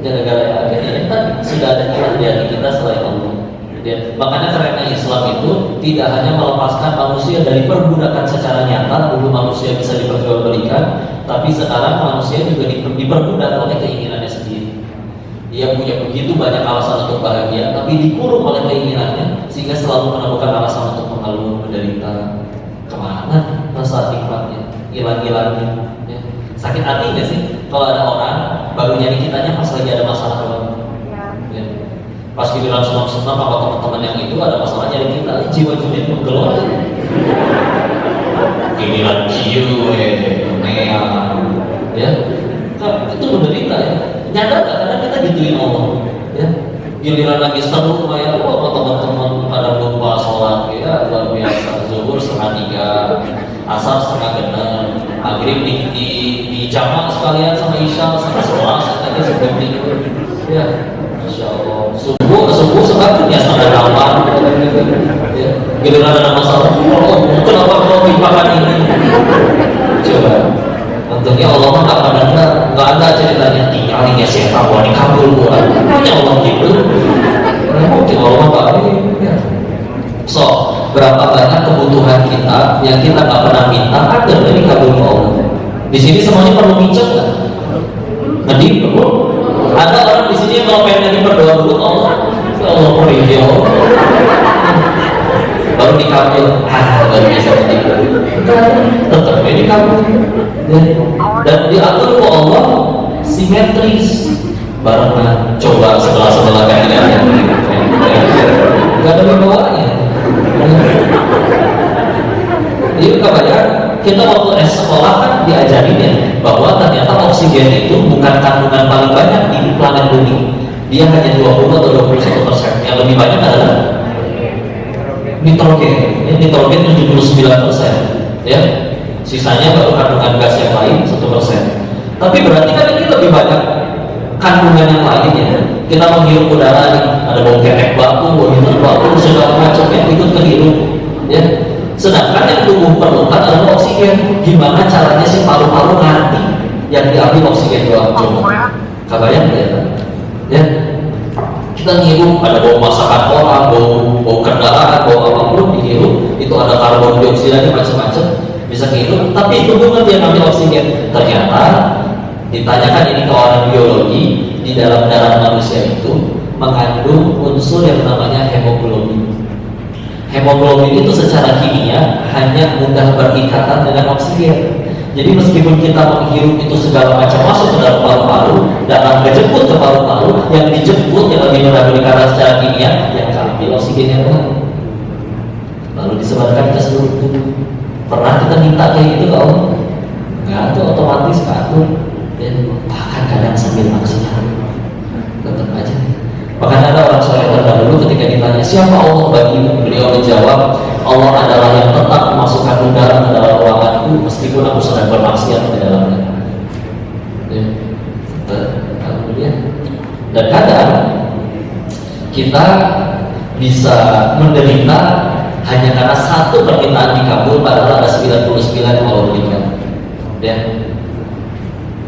Gara-gara akhirnya kan sudah ada ilah di hati kita selain Allah. Ya, makanya karena Islam itu tidak hanya melepaskan manusia dari perbudakan secara nyata, dulu manusia bisa diperjualbelikan, tapi sekarang manusia juga diperbudak oleh keinginannya sendiri. Dia punya begitu banyak alasan untuk bahagia, tapi dikurung oleh keinginannya, sehingga selalu menemukan alasan untuk mengeluh, menderita. Kemana rasa nikmatnya? Hilang-hilangnya. Ya. Sakit hati nggak sih kalau ada orang baru nyari kitanya pas lagi ada masalah banget? Ya. Pas giliran senang-senang sama teman-teman yang itu ada masalah nyari kita, jiwa-jiwa menggelor. Giliran jiwa, ya, itu menderita ya. Nyadar gak? Karena kita gituin Allah ya. Giliran lagi seru ya, sama teman-teman pada lupa sholat ya, luar biasa. Zuhur 2:30, asar 9:30, maghrib di jamak sekalian sama isya 11:30 tadi sebelum tidur ya. Masya Allah. Subuh sebab ya 7:30 ya. Giliran ada masalah, kenapa kau timpakan ini? Coba. Untungnya Allah mah nggak ada ceritanya tinggalin ya siapa wani kabul buat punya Allah gitu. Mungkin Allah nggak ya. So berapa banyak kebutuhan kita yang kita nggak pernah minta ada dari kabul Allah. Di sini semuanya perlu minjem kan? Nanti perlu. Ada orang di sini yang kalau pengen berdoa dulu Allah beri dia baru dikabul, baru bisa tidur. Tetap ini kabul. Dan diatur oleh Allah simetris, barengan coba sebelah kayaknya nggak ada bawahnya. Jadi kebanyakan kita waktu sekolah kan diajarin ya bahwa ternyata oksigen itu bukan kandungan paling banyak di planet bumi. Dia hanya 20 atau 21%. Yang lebih banyak adalah nitrogen. Nitrogen 79%. Ya. Sisanya baru kandungan gas yang lain 1%. Tapi berarti kan ini lebih banyak kandungan yang lainnya. Kita menghirup udara nih, ada bau ketek batu, bau segala macamnya ikut kehirup. Ya. Sedangkan yang tubuh perlukan adalah oksigen. Gimana caranya si paru-paru nanti yang diambil oksigen doang? Coba. Kabayang ya? Ya. Kita ngirup ada bau masakan orang, bau kendaraan, bau apapun dihirup, itu ada karbon dioksida macam-macam. Bisa hidup, tapi itu bukan dia ngambil oksigen. Ternyata ditanyakan ini ke orang biologi, di dalam darah manusia itu mengandung unsur yang namanya hemoglobin. Hemoglobin itu secara kimia hanya mudah berikatan dengan oksigen. Jadi meskipun kita menghirup itu segala macam masuk ke dalam paru-paru dan menjemput ke paru-paru, yang dijemput yang lebih mudah berikatan secara kimia yang ambil oksigen yang baru, lalu disebarkan ke seluruh tubuh. Pernah kita minta kayak gitu ke Allah? Nggak, itu otomatis atur dan bahkan kadang sambil maksimal tetap aja. Bahkan ada orang soleh terdahulu ketika ditanya siapa Allah bagimu, beliau menjawab, Allah adalah yang tetap memasukkan udara ke dalam ruanganku meskipun aku sedang bermaksiat di dalamnya. Dan kadang kita bisa menderita hanya karena satu permintaan dikabul padahal ada 99 yang Allah berikan. Ya.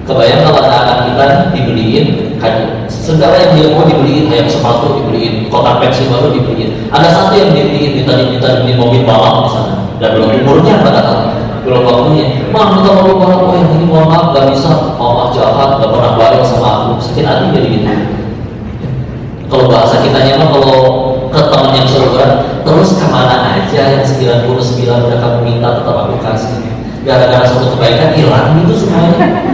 Kebayang kalau anak-anak kita dibeliin kan, segala yang dia mau dibeliin, kayak sepatu dibeliin, kotak pensil baru dibeliin. Ada satu yang dibeliin, minta dibeliin mobil balap misalnya, dan belum umurnya padahal, belum waktunya. Minta mobil balap, oh yang ini mohon maaf gak bisa, mama jahat, gak pernah baik sama aku, sakit hati jadi gitu. Kalau bahasa kitanya mah kalau ke teman yang seumuran, terus kemana aja yang 99 udah kamu minta tetap aku kasih. Gara-gara suatu kebaikan hilang gitu semuanya.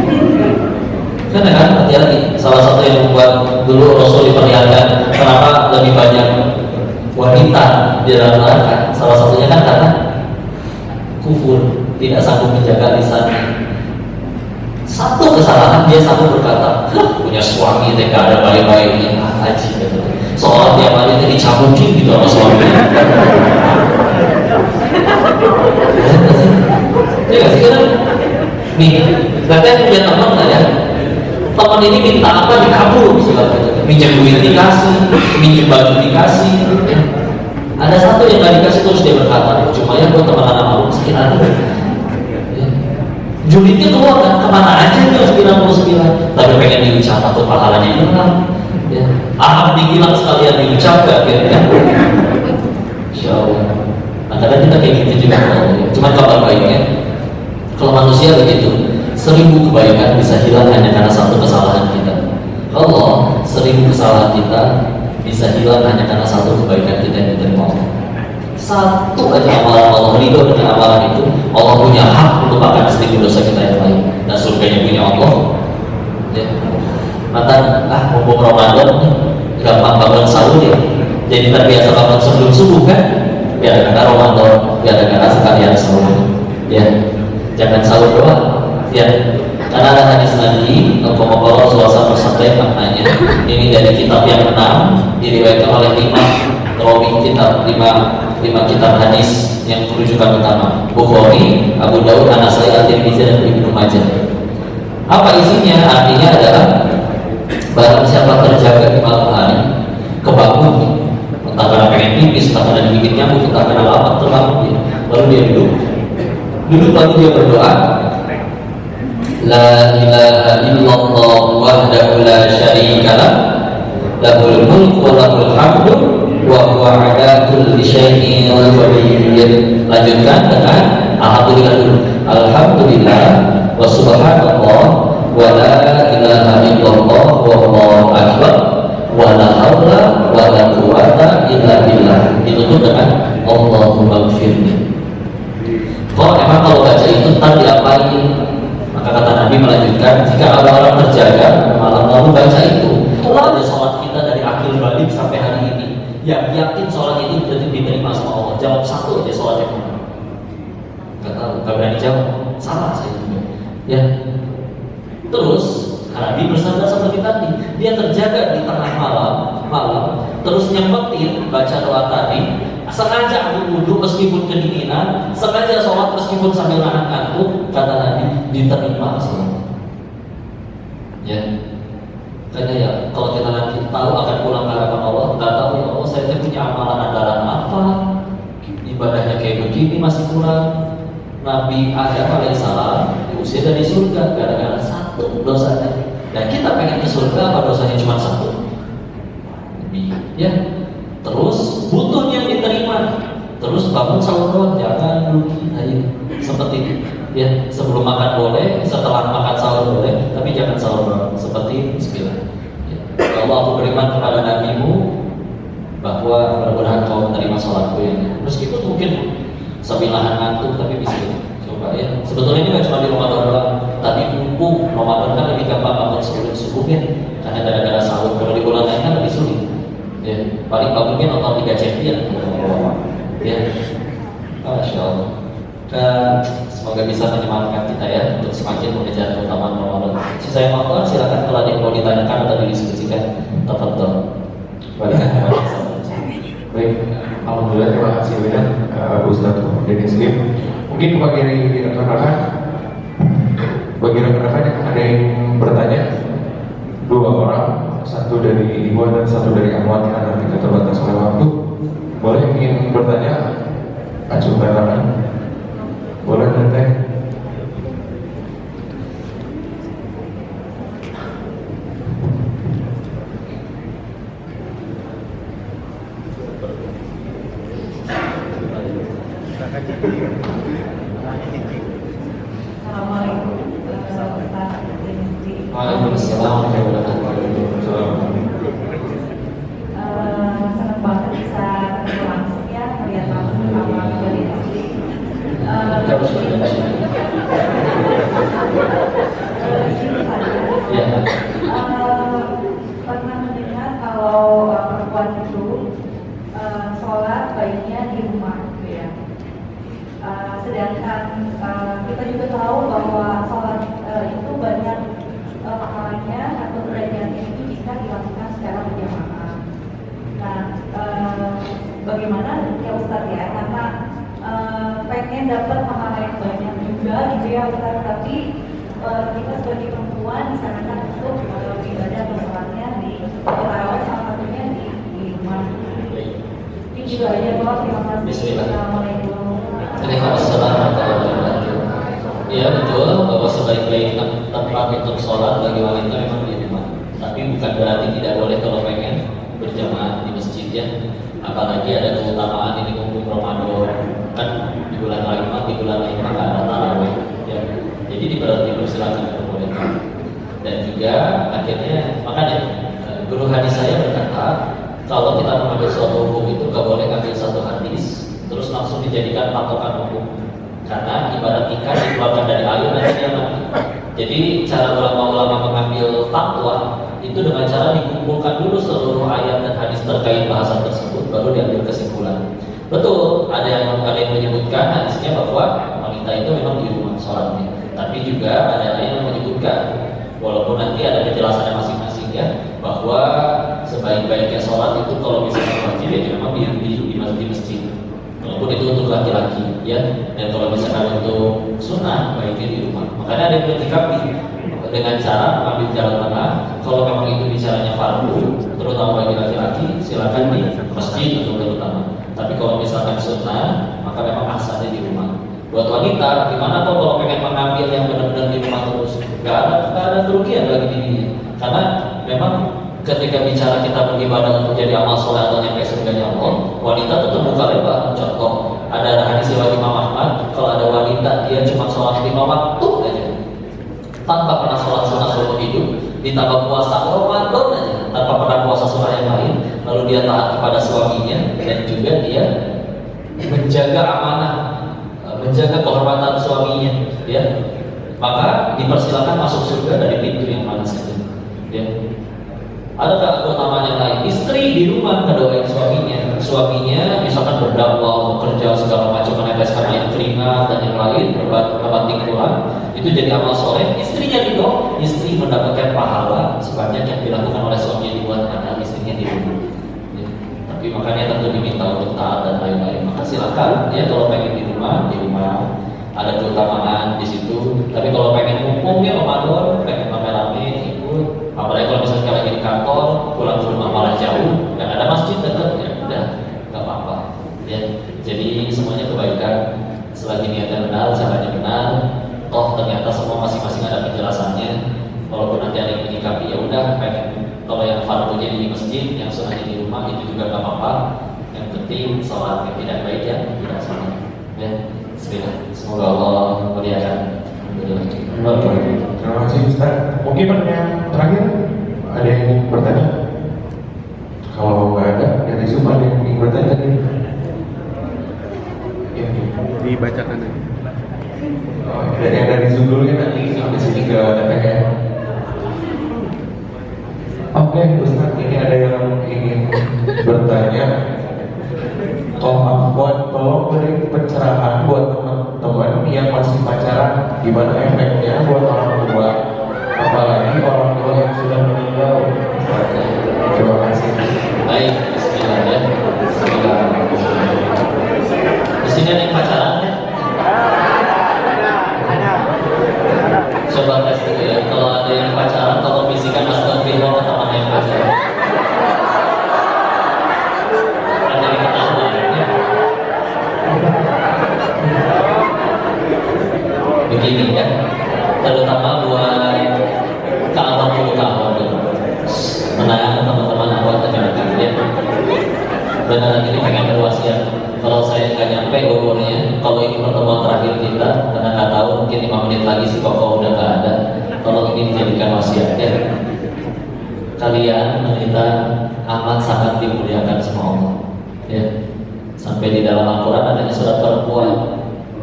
Kan hati-hati. Salah satu yang membuat dulu Rasul diperlihatkan kenapa lebih banyak wanita di dalam neraka. Salah satunya kan karena kufur, tidak sanggup menjaga lisannya. Satu kesalahan dia sanggup berkata, punya suami yang gak ada baik-baiknya, haji gitu. Seolah tiap hari itu dicabukin gitu sama suaminya. Ya gak sih kan? Nih, katanya punya teman lah ya. Teman ini minta apa dikabul, minjem duit dikasih, minjem baju dikasih. Ada satu yang gak dikasih terus dia berkata, cuma ya buat teman anak malu sakit hati. Julidnya keluar kan, kemana aja nih 99, tapi pengen diucap takut pahalanya hilang. Ya. Aham dibilang sekalian diucap gak kira-kira? Insya Allah. Nah kadang kita kayak gitu juga. Cuma kabar baiknya, kalau manusia begitu, 1000 kebaikan bisa hilang hanya karena satu kesalahan kita. Allah 1000 kesalahan kita bisa hilang hanya karena satu kebaikan kita yang diterima Allah. Satu aja amalan Allah ridho dengan amalan itu, Allah punya hak melupakan 1000 dosa kita yang lain, dan surganya punya Allah. Ya. Mantan mumpung Ramadan gampang bangun sahur ya, jadi terbiasa bangun sebelum subuh kan, biar ada Ramadan, biar ada sekalian sahur. Ya, jangan sahur doang. Ya, karena ada hadis Nabi Muhammad SAW bersabda maknanya ini dari kitab yang 6 diriwayatkan oleh Imam Rawi, kitab 5 kitab hadis yang rujukan utama Bukhari, Abu Daud, An-Nasai, At-Tirmidzi dan Ibnu Majah. Apa isinya? Artinya adalah barang siapa terjaga di malam hari kebangun, entah karena pengen pipis, entah karena digigit nyamuk, entah karena lapar, terbangun dia, lalu dia duduk lalu dia berdoa, La ilaha illallah wahdahu la syarika lah, lahul mulku wa lahul hamdu wa huwa ala kulli syai'in qadir. Lanjutkan dengan alhamdulillah dulu. Alhamdulillah wa subhanallah wa la ilaha illallah wallahu akbar wa la haula wa la quwwata illa billah. Ditutup dengan Allahumma gfirli. Kalau baca itu ntar diapain? Maka kata Nabi melanjutkan, jika ada orang terjaga malam lalu baca itu, kalau ada sholat kita dari akhir balik sampai hari ini, yang yakin sholat itu diterima sama Allah, jawab satu aja sholat yang mana? Gak tahu, gak berani jawab, salah saya juga. Ya. Terus Nabi bersabda seperti tadi, dia terjaga di tengah malam, terus nyempetin baca doa tadi, sengaja ambil wudhu meskipun kedinginan, sengaja sholat meskipun sambil nahan ngantuk, kata Nabi diterima sholat. Ya, karena ya kalau kita nanti tahu akan pulang ke hadapan Allah, nggak tahu ya Allah saya punya amalan andalan apa, ibadahnya kayak begini masih kurang. Nabi Adam alaihissalam diusir dari surga gara-gara satu dosanya, dan kita pengen ke surga apa dosanya cuma satu? Ya. Terus butuhnya diterima, terus bangun sahur doang, jangan rugi. Ayo seperti itu ya, sebelum makan boleh, setelah makan sahur boleh, tapi jangan sahur doang. Seperti bismillah ya. Allah, aku beriman kepada nabimu bahwa mudah-mudahan kau menerima sholatku ini. Meskipun mungkin sebilahan ngantuk tapi bisa coba ya. Sebetulnya ini nggak cuma di Ramadan doang. Tadi mumpung Ramadan kan lebih gampang bangun sebelum subuh ya, karena gara-gara sahur. Kalau di bulan lain kan lebih sulit. Ya, paling bangunnya nonton Liga Champions. Ya, Masya Allah. Dan semoga bisa menyemangatkan kita ya untuk semakin mengejar keutamaan Ramadan. Saya mohon silakan kalau ada yang mau ditanyakan atau didiskusikan, tafadhol. Baik, alhamdulillah, terima kasih banyak Ustaz Dennis Lim. Mungkin bagi rekan-rekan yang ada yang bertanya, 2 orang, satu dari Ibu dan satu dari Ahmad karena tidak terbatas oleh waktu. Boleh ingin bertanya? Acungkan tangan. Boleh nanti. Assalamualaikum warahmatullahi wabarakatuh. Waalaikumsalam warahmatullahi wabarakatuh. Senang banget bisa ketemu langsung ya, melihat langsung sama dari asli. Pernah mendengar kalau perempuan itu sholat baiknya di rumah gitu ya. Sedangkan kita juga tahu bahwa sholat itu banyak pahalanya atau derajatnya itu jika dilakukan secara berjamaah. Nah, bagaimana ya Ustaz ya? Karena pengen dapat pahala yang banyak juga gitu ya Ustaz, tapi kita sebagai perempuan disarankan untuk beribadah atau sholatnya di tarawih, salah satunya di rumah. Ini juga aja bahwa terima kasih. Bismillah. Assalamualaikum. Waalaikumsalam warahmatullahi wabarakatuh. Ya betul bahwa sebaik-baik tempat untuk sholat bagi wanita memang di rumah. Tapi bukan berarti tidak boleh kalau pengen berjamaah di masjid ya. Apalagi ada keutamaan ini mumpung Ramadan kan di bulan lain nggak ada tarawih ya. Jadi dipersilakan diperbolehkan. Dan juga akhirnya makanya guru hadis saya berkata kalau kita mengambil suatu hukum itu nggak boleh ambil satu hadis terus langsung dijadikan patokan hukum. Karena ibarat ikan dikeluarkan dari air nanti dia mati. Jadi cara ulama-ulama mengambil fatwa itu dengan cara dikumpulkan dulu seluruh ayat dan hadis terkait bahasan tersebut, baru diambil kesimpulan. Betul, ada yang menyebutkan hadisnya bahwa wanita itu memang di rumah sholatnya. Tapi juga ada yang menyebutkan, walaupun nanti ada penjelasannya masing-masing ya, bahwa sebaik-baiknya sholat itu kalau misalnya wajib ya memang di masjid. Walaupun itu untuk laki-laki ya, dan kalau misalkan untuk sunnah baiknya di rumah. Makanya ada yang bersikap dengan cara mengambil jalan tengah. Kalau memang itu bicaranya fardu, terutama bagi laki-laki, silakan di masjid untuk terutama. Tapi kalau misalkan sunnah, maka memang asalnya di rumah. Buat wanita, gimana kok kalau pengen mengambil yang benar-benar di rumah terus? Gak ada kerugian bagi dirinya. Karena memang ketika bicara kita beribadah untuk jadi amal soleh atau nyampe surganya Allah, wanita itu terbuka lebar. Contoh, ada hadis riwayat Imam Ahmad, kalau ada wanita dia cuma sholat 5 waktu aja, tanpa pernah sholat sunnah seumur hidup, ditambah puasa Ramadan aja, tanpa pernah puasa sunnah yang lain, lalu dia taat kepada suaminya dan juga dia menjaga amanah, menjaga kehormatan suaminya, ya, maka dipersilakan masuk surga dari pintu yang mana saja. Ya. Ada keutamaan yang lain, istri di rumah ngedoain suaminya misalkan berdakwah, bekerja segala macam, meneteskan air keringat dan yang lain, berbanting tulang, itu jadi amal soleh. Istrinya ridho, istri mendapatkan pahala sebanyak yang dilakukan oleh suaminya di luar padahal istrinya di rumah. Ya. Tapi makanya tentu diminta untuk taat dan lain-lain. Maka silakan ya kalau pengen di rumah ada keutamaan di situ. Tapi kalau pengen mumpung ya Ramadan, pengen rame-rame ikut. Apalagi kalau misalnya lagi di kantor, pulang ke rumah malah jauh, dan ada masjid dekat, ya udah, nggak apa-apa. Ya, jadi semuanya kebaikan. Selagi niatnya benar, caranya benar. Oh ternyata semua masing-masing ada penjelasannya. Walaupun nanti ada yang menyikapi, ya udah, pengen kalau yang fardunya di masjid, yang sunnahnya di rumah itu juga nggak apa-apa. Yang penting sholat yang tidak baik ya tidak salah. Ya, bismillah. Semoga Allah muliakan. Terima kasih Ustaz. Mungkin pertanyaan terakhir ada yang ingin bertanya? Kalau nggak ada, dari Zoom ada yang ingin bertanya tadi? Dibacakan aja. Dan yang dari Zoom dulu ya nanti sampai sini ke TPK. Oke, Ustaz, ini ada yang ingin bertanya. Afwan, tolong beri pencerahan buat teman-teman yang masih pacaran, gimana efeknya buat orang tua, apalagi orang tua yang sudah meninggal. Terima kasih. Baik, bismillah ya. Bismillah. Di sini ada yang pacaran ya? Coba tes dulu ya. Kalau ada yang pacaran, tolong bisikan astagfirullah ke teman yang pacaran. Ada yang ketawa ya. Begini ya, terutama buat kawan dulu. Menang teman-teman awal tekan-tekan ya. Benar ini pengen berwasiat. Kalau saya nggak nyampe umurnya, kalau ini pertemuan terakhir kita, karena nggak tahu mungkin 5 menit lagi si Koko udah nggak ada. Kalau ini dijadikan wasiat ya. Kalian wanita amat sangat dimuliakan sama Allah. Ya. Sampai di dalam Al-Quran adanya surat perempuan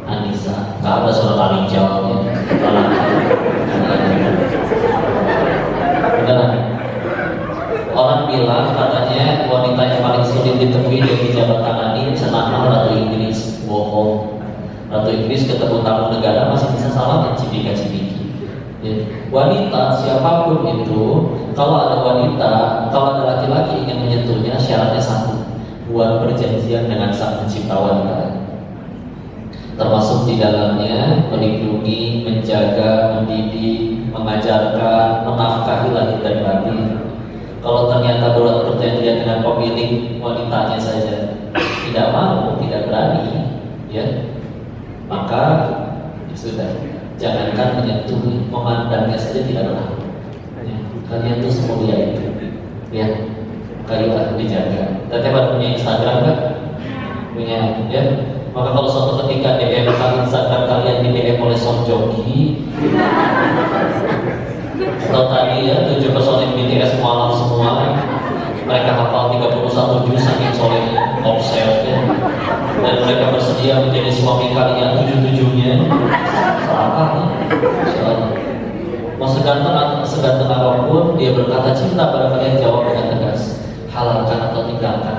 An-Nisa, nggak ada surat Al-Rijal ya. Beneran. Orang bilang katanya wanita yang paling sulit ditemui dan dijabat tangani senama Ratu Inggris. Bohong. Ratu Inggris ketemu tamu negara masih bisa salaman cipika-cipiki. Ya. Wanita siapapun itu, kalau ada wanita, kalau ada laki-laki ingin menyentuhnya, syaratnya satu, buat perjanjian dengan sang pencipta wanita. Termasuk di dalamnya melindungi, menjaga, mendidik, mengajarkan, menafkahi lahir dan batin. Kalau ternyata buat perjanjian dengan pemilik wanitanya saja tidak mau, tidak berani, ya, maka ya sudah, jangankan menyentuh, memandangnya saja tidak berani. Ya, kalian tuh semulia itu, ya, kalian dijaga. Tetap punya Instagram kan? Punya, ya. Maka kalau suatu ketika DM Instagram kalian di DM oleh Song Joong Ki, atau tadi ya 7 personil BTS mualaf semua, mereka hafal 31 juz saking solehnya, offset ya, dan mereka bersedia menjadi suami kalian 7-7-nya. Salah ya, soalnya mau seganteng apapun dia berkata cinta pada kalian, jawab dengan tegas, halalkan atau tinggalkan.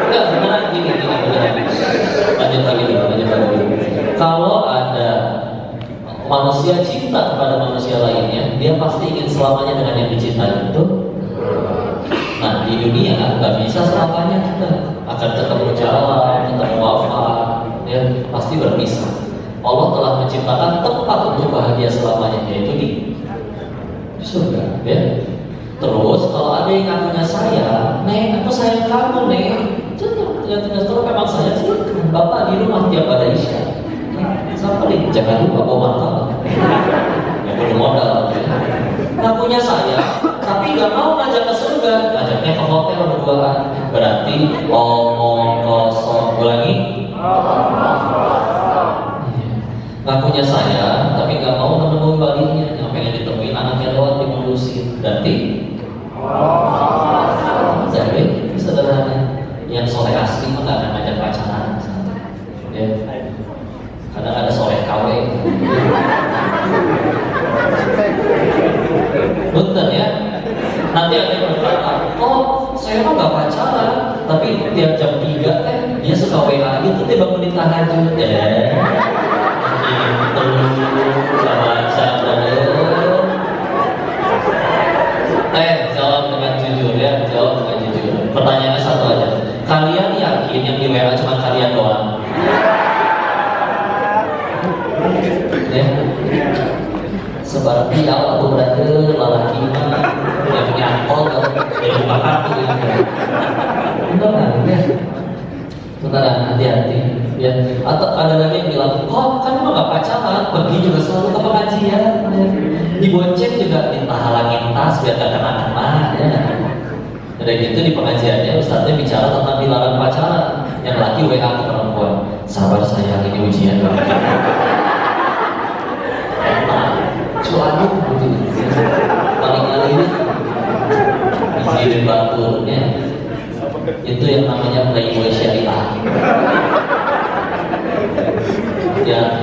Enggak, beneran gini, beneran. Lanjut lagi. Kalau ada manusia cinta kepada manusia lainnya, dia pasti ingin selamanya dengan yang dicintai itu. Nah, di dunia nggak bisa selamanya, kita akan ketemu jalan, ketemu wafat, ya pasti berpisah. Allah telah menciptakan tempat untuk bahagia selamanya, yaitu di surga, ya. Terus kalau ada yang ngakunya saya, Neng, aku sayang kamu, Neng. Jangan kalau memang saya silakan. Bapak di rumah tiap pada Isya. Sampai jangan lupa bawa martabak. Ya perlu modal. Ngakunya saya, tapi nggak mau ngajak ke surga, ngajaknya ke hotel berduaan. Berarti omong kosong. Ulangi. Ngakunya saya, tapi nggak mau menemui walinya, yang pengen ditemuin anaknya doang dimurusin. Berarti jadi itu sederhana. Yang soleh asli mah nggak akan ngajak pacaran, ya. Kadang ada soleh KW. Punten ya. Nanti ada yang berkata, oh saya mah nggak pacaran, tapi tiap jam 3 dia suka WA gitu, dia bangunin tahajud. Ya. Jawab dengan jujur ya, jawab dengan jujur. Pertanyaannya satu aja. Kalian yakin yang di WA cuma kalian doang? Ya. Seperti Allah tuh berarti lelaki yang nyantol dari buka kartu ya. Beneran ya. Beneran, hati-hati ya. Atau ada lagi yang bilang, kok kan emang gak pacaran, pergi juga selalu ke pengajian ya. Dibonceng juga minta halangin tas biar gak kena-kena ya. Dari gitu di pengajiannya Ustadznya bicara tentang dilarang pacaran. Yang laki WA ke perempuan, sabar sayang ini ujian banget. Cuaduh gitu. Paling kali ini Haji Baturnya itu yang namanya playboy syariah. Ya,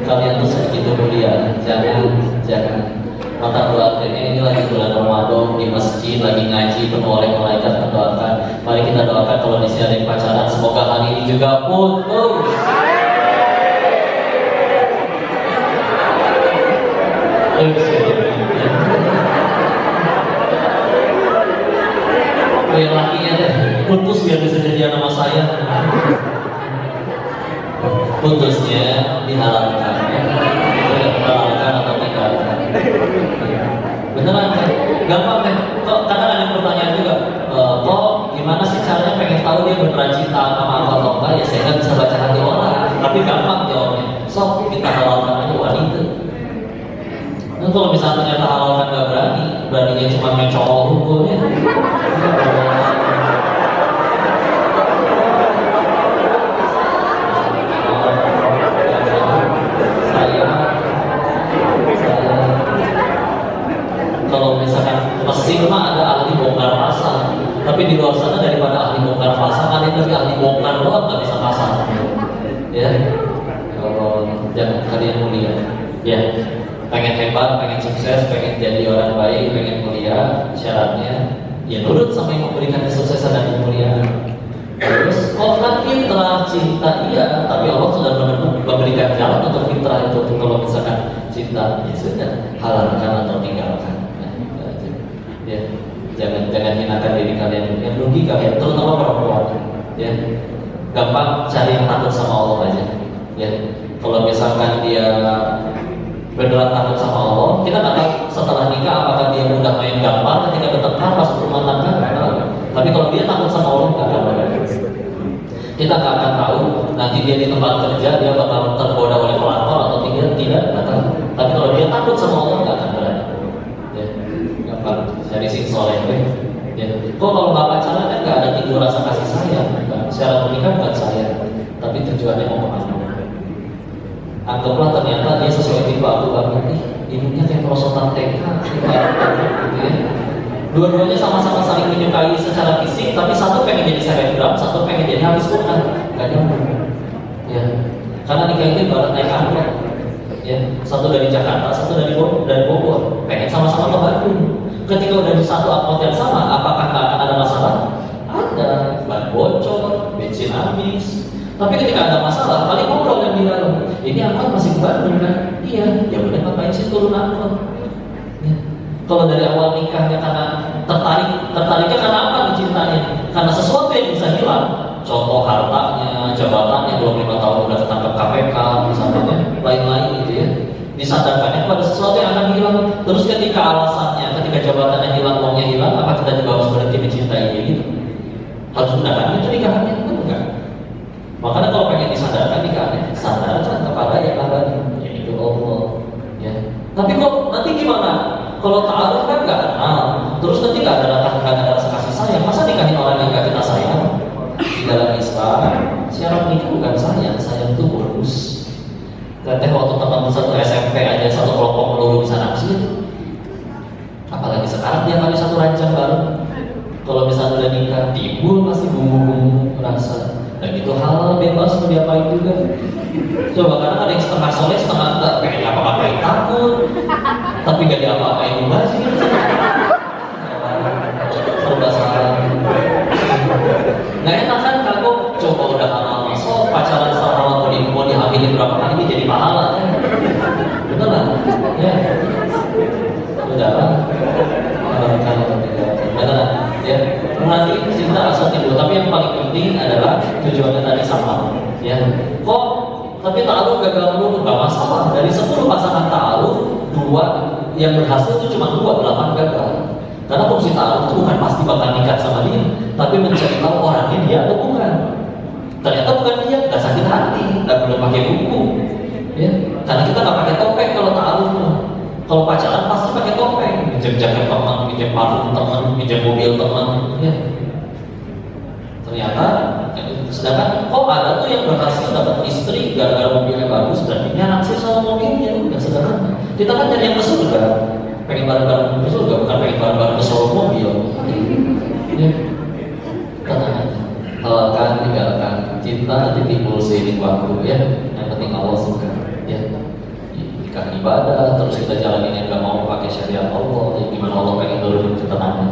kalian tuh segitu mulia, jangan. Maka doakannya ini lagi bulan Ramadan di masjid lagi ngaji penuh oleh malaikat mendoakan. Mari kita doakan kalau di sini ada yang pacaran, semoga hari ini juga putus. Yang lakinya deh putus biar bisa jadi nama saya. Putusnya dihalalkan, dihalalkan atau tinggalkan. Beneran kan? Gampang kan? Kok kadang ada pertanyaan juga, kok gimana sih caranya pengen tahu dia beneran cinta sama aku atau enggak? Ya saya kan bisa baca hati orang, tapi gampang jawabnya. So kita halalkan aja wanita. Nah, kalau misalnya ternyata halalkan gak beraninya cuma mencolok hukumnya. Kalau misalkan mesin mah ada ahli bongkar pasang, tapi di luar sana daripada ahli bongkar pasang ada yang lebih ahli bongkar doang nggak bisa pasang. Ya, kalau jangan kalian mulia, ya pengen hebat, pengen sukses, pengen jadi orang baik, pengen mulia, syaratnya ya nurut sama yang memberikan kesuksesan dan kemuliaan. Terus, kan fitrah cinta iya, tapi Allah sudah memberikan jalan untuk fitrah itu. Kalau misalkan cinta, ya sudah halalkan atau tinggalkan. Ya, jangan hinakan diri kalian, yang rugi kalian, terutama perempuan. Ya, gampang cari yang takut sama Allah aja. Ya, kalau misalkan dia beneran takut sama Allah, kita nggak tahu setelah nikah apakah dia mudah main gampang ketika bertengkar pas rumah tangga. Tapi kalau dia takut sama Allah, nggak akan berani. Kita nggak akan tahu nanti dia di tempat kerja dia bakal tergoda oleh pelakor atau tidak, nggak tahu. Tapi kalau dia takut sama Allah, nggak akan berani. Ya, gampang cari sing soleh. Ya, kok kalau nggak pacaran kan nggak ada timbul rasa kasih sayang. Secara menikah bukan sayang, tapi tujuannya mau kemana? Anggaplah ternyata dia sesuai tipe aku banget nih, ibunya kayak perosotan TK, gitu ya. Dua-duanya sama-sama saling menyukai secara fisik, tapi satu pengen jadi selebgram, satu pengen jadi habis Quran, nggak nyambung. Ya, karena nikah itu ibarat naik angkot. Ya, satu dari Jakarta, satu dari Bogor, pengen sama-sama ke Bandung. Ketika udah di satu angkot yang sama, apakah nggak akan ada masalah? Ada, ban bocor, bensin habis. Tapi ketika ada masalah, paling ngobrol yang bilang, ini angkot masih ke Bandung kan? Iya, ya udah ngapain sih turun angkot? Ya. Kalau dari awal nikahnya karena tertariknya karena apa nih cintanya? Karena sesuatu yang bisa hilang. Contoh hartanya, jabatannya, 25 tahun udah ketangkep KPK, misalnya, lain-lain gitu ya. Disadarkannya pada sesuatu yang akan hilang. Terus ketika alasannya, ketika jabatannya hilang, uangnya hilang, apa kita juga harus berhenti mencintai dia gitu? Harus udahan itu nikahannya, enggak? Makanya kalau pengen disadarkan nikahannya, sadarkan kepada yang abadi, yaitu Allah. Ya. Tapi kok nanti gimana? Kalau ta'aruf kan nggak kenal, terus nanti nggak ada rasa kasih sayang. Masa nikahin orang yang nggak kita sayang? Di dalam Islam, syarat nikah bukan sayang itu bonus. Teteh waktu teman satu SMP aja satu kelompok melulu bisa naksir. Apalagi sekarang dia kali satu rancang baru. Kalau misalnya udah nikah, timbul pasti bumbu-bumbu rasa. Dan itu halal bebas mau diapain juga. Coba karena ada yang setengah soleh setengah enggak, pengen apa-apain takut, tapi gak diapa-apain juga sih. Serba salah. Nggak enak kan kalau coba udah halal masuk pacaran sama mau dihamilin berapa kali dia jadi pahala kan? Betul lah, ya. Udah lah. Benar, ya. Nanti cinta asal timbul, tapi yang paling penting adalah tujuannya tadi sama, ya. Kok tapi ta'aruf gagal melulu nggak masalah. Dari 10 pasangan ta'aruf, 2 yang berhasil itu cuma 2, 8 gagal. Karena fungsi ta'aruf itu bukan pasti bakal nikah sama dia, tapi mencari tahu orangnya dia atau bukan. Ternyata bukan dia, nggak sakit hati, nggak perlu pakai buku, ya. Karena kita nggak pakai topeng kalau ta'aruf. Kalau pacaran pasti pakai topeng, minjem jaket teman, minjem parfum teman, minjem mobil teman, ya. Ternyata, sedangkan kok ada tuh yang berhasil dapat istri gara-gara mobilnya bagus, berarti dia naksir sama mobilnya, udah sederhana. Kita kan cari yang ke surga, pengen bareng-bareng ke surga, bukan pengen bareng-bareng ke showroom mobil. Ya, tenang aja. Halalkan, tinggalkan. Cinta nanti timbul seiring waktu ya. Yang penting Allah suka. Ya, nikah ibadah, terus kita jalanin yang gak mau pakai syariat Allah. Ya, gimana Allah pengen nurunin ketenangan.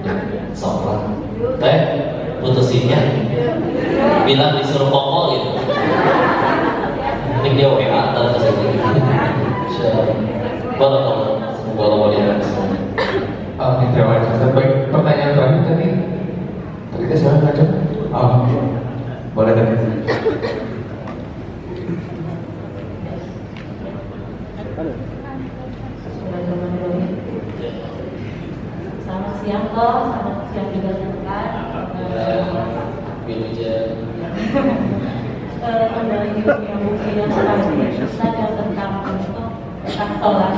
Ya, sabar. Putusinnya, bilang disuruh kongkol gitu. Ini dia WA atau kesini. Boleh. Oke, terima kasih. Baik, pertanyaan terakhir tadi kita siapa aja? Oh, boleh tadi. Selamat siang toh, selamat siang juga rekan. Kembali ke bukti yang tadi tentang sholat.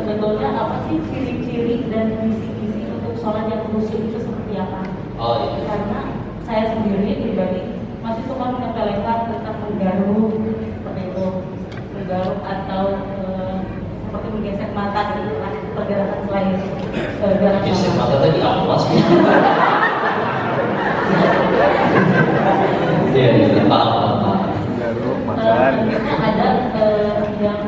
Sebetulnya apa sih ciri-ciri dan misi-misi untuk sholat yang khusyuk itu seperti apa? Oh iya. Karena saya sendiri pribadi masih suka menyepelekan tentang menggaruk seperti itu, menggaruk atau seperti menggesek mata gitu lah, pergerakan selain gerakan Gesek sholat. mata tadi awas. Iya, paham. Garuk makan. Ada yang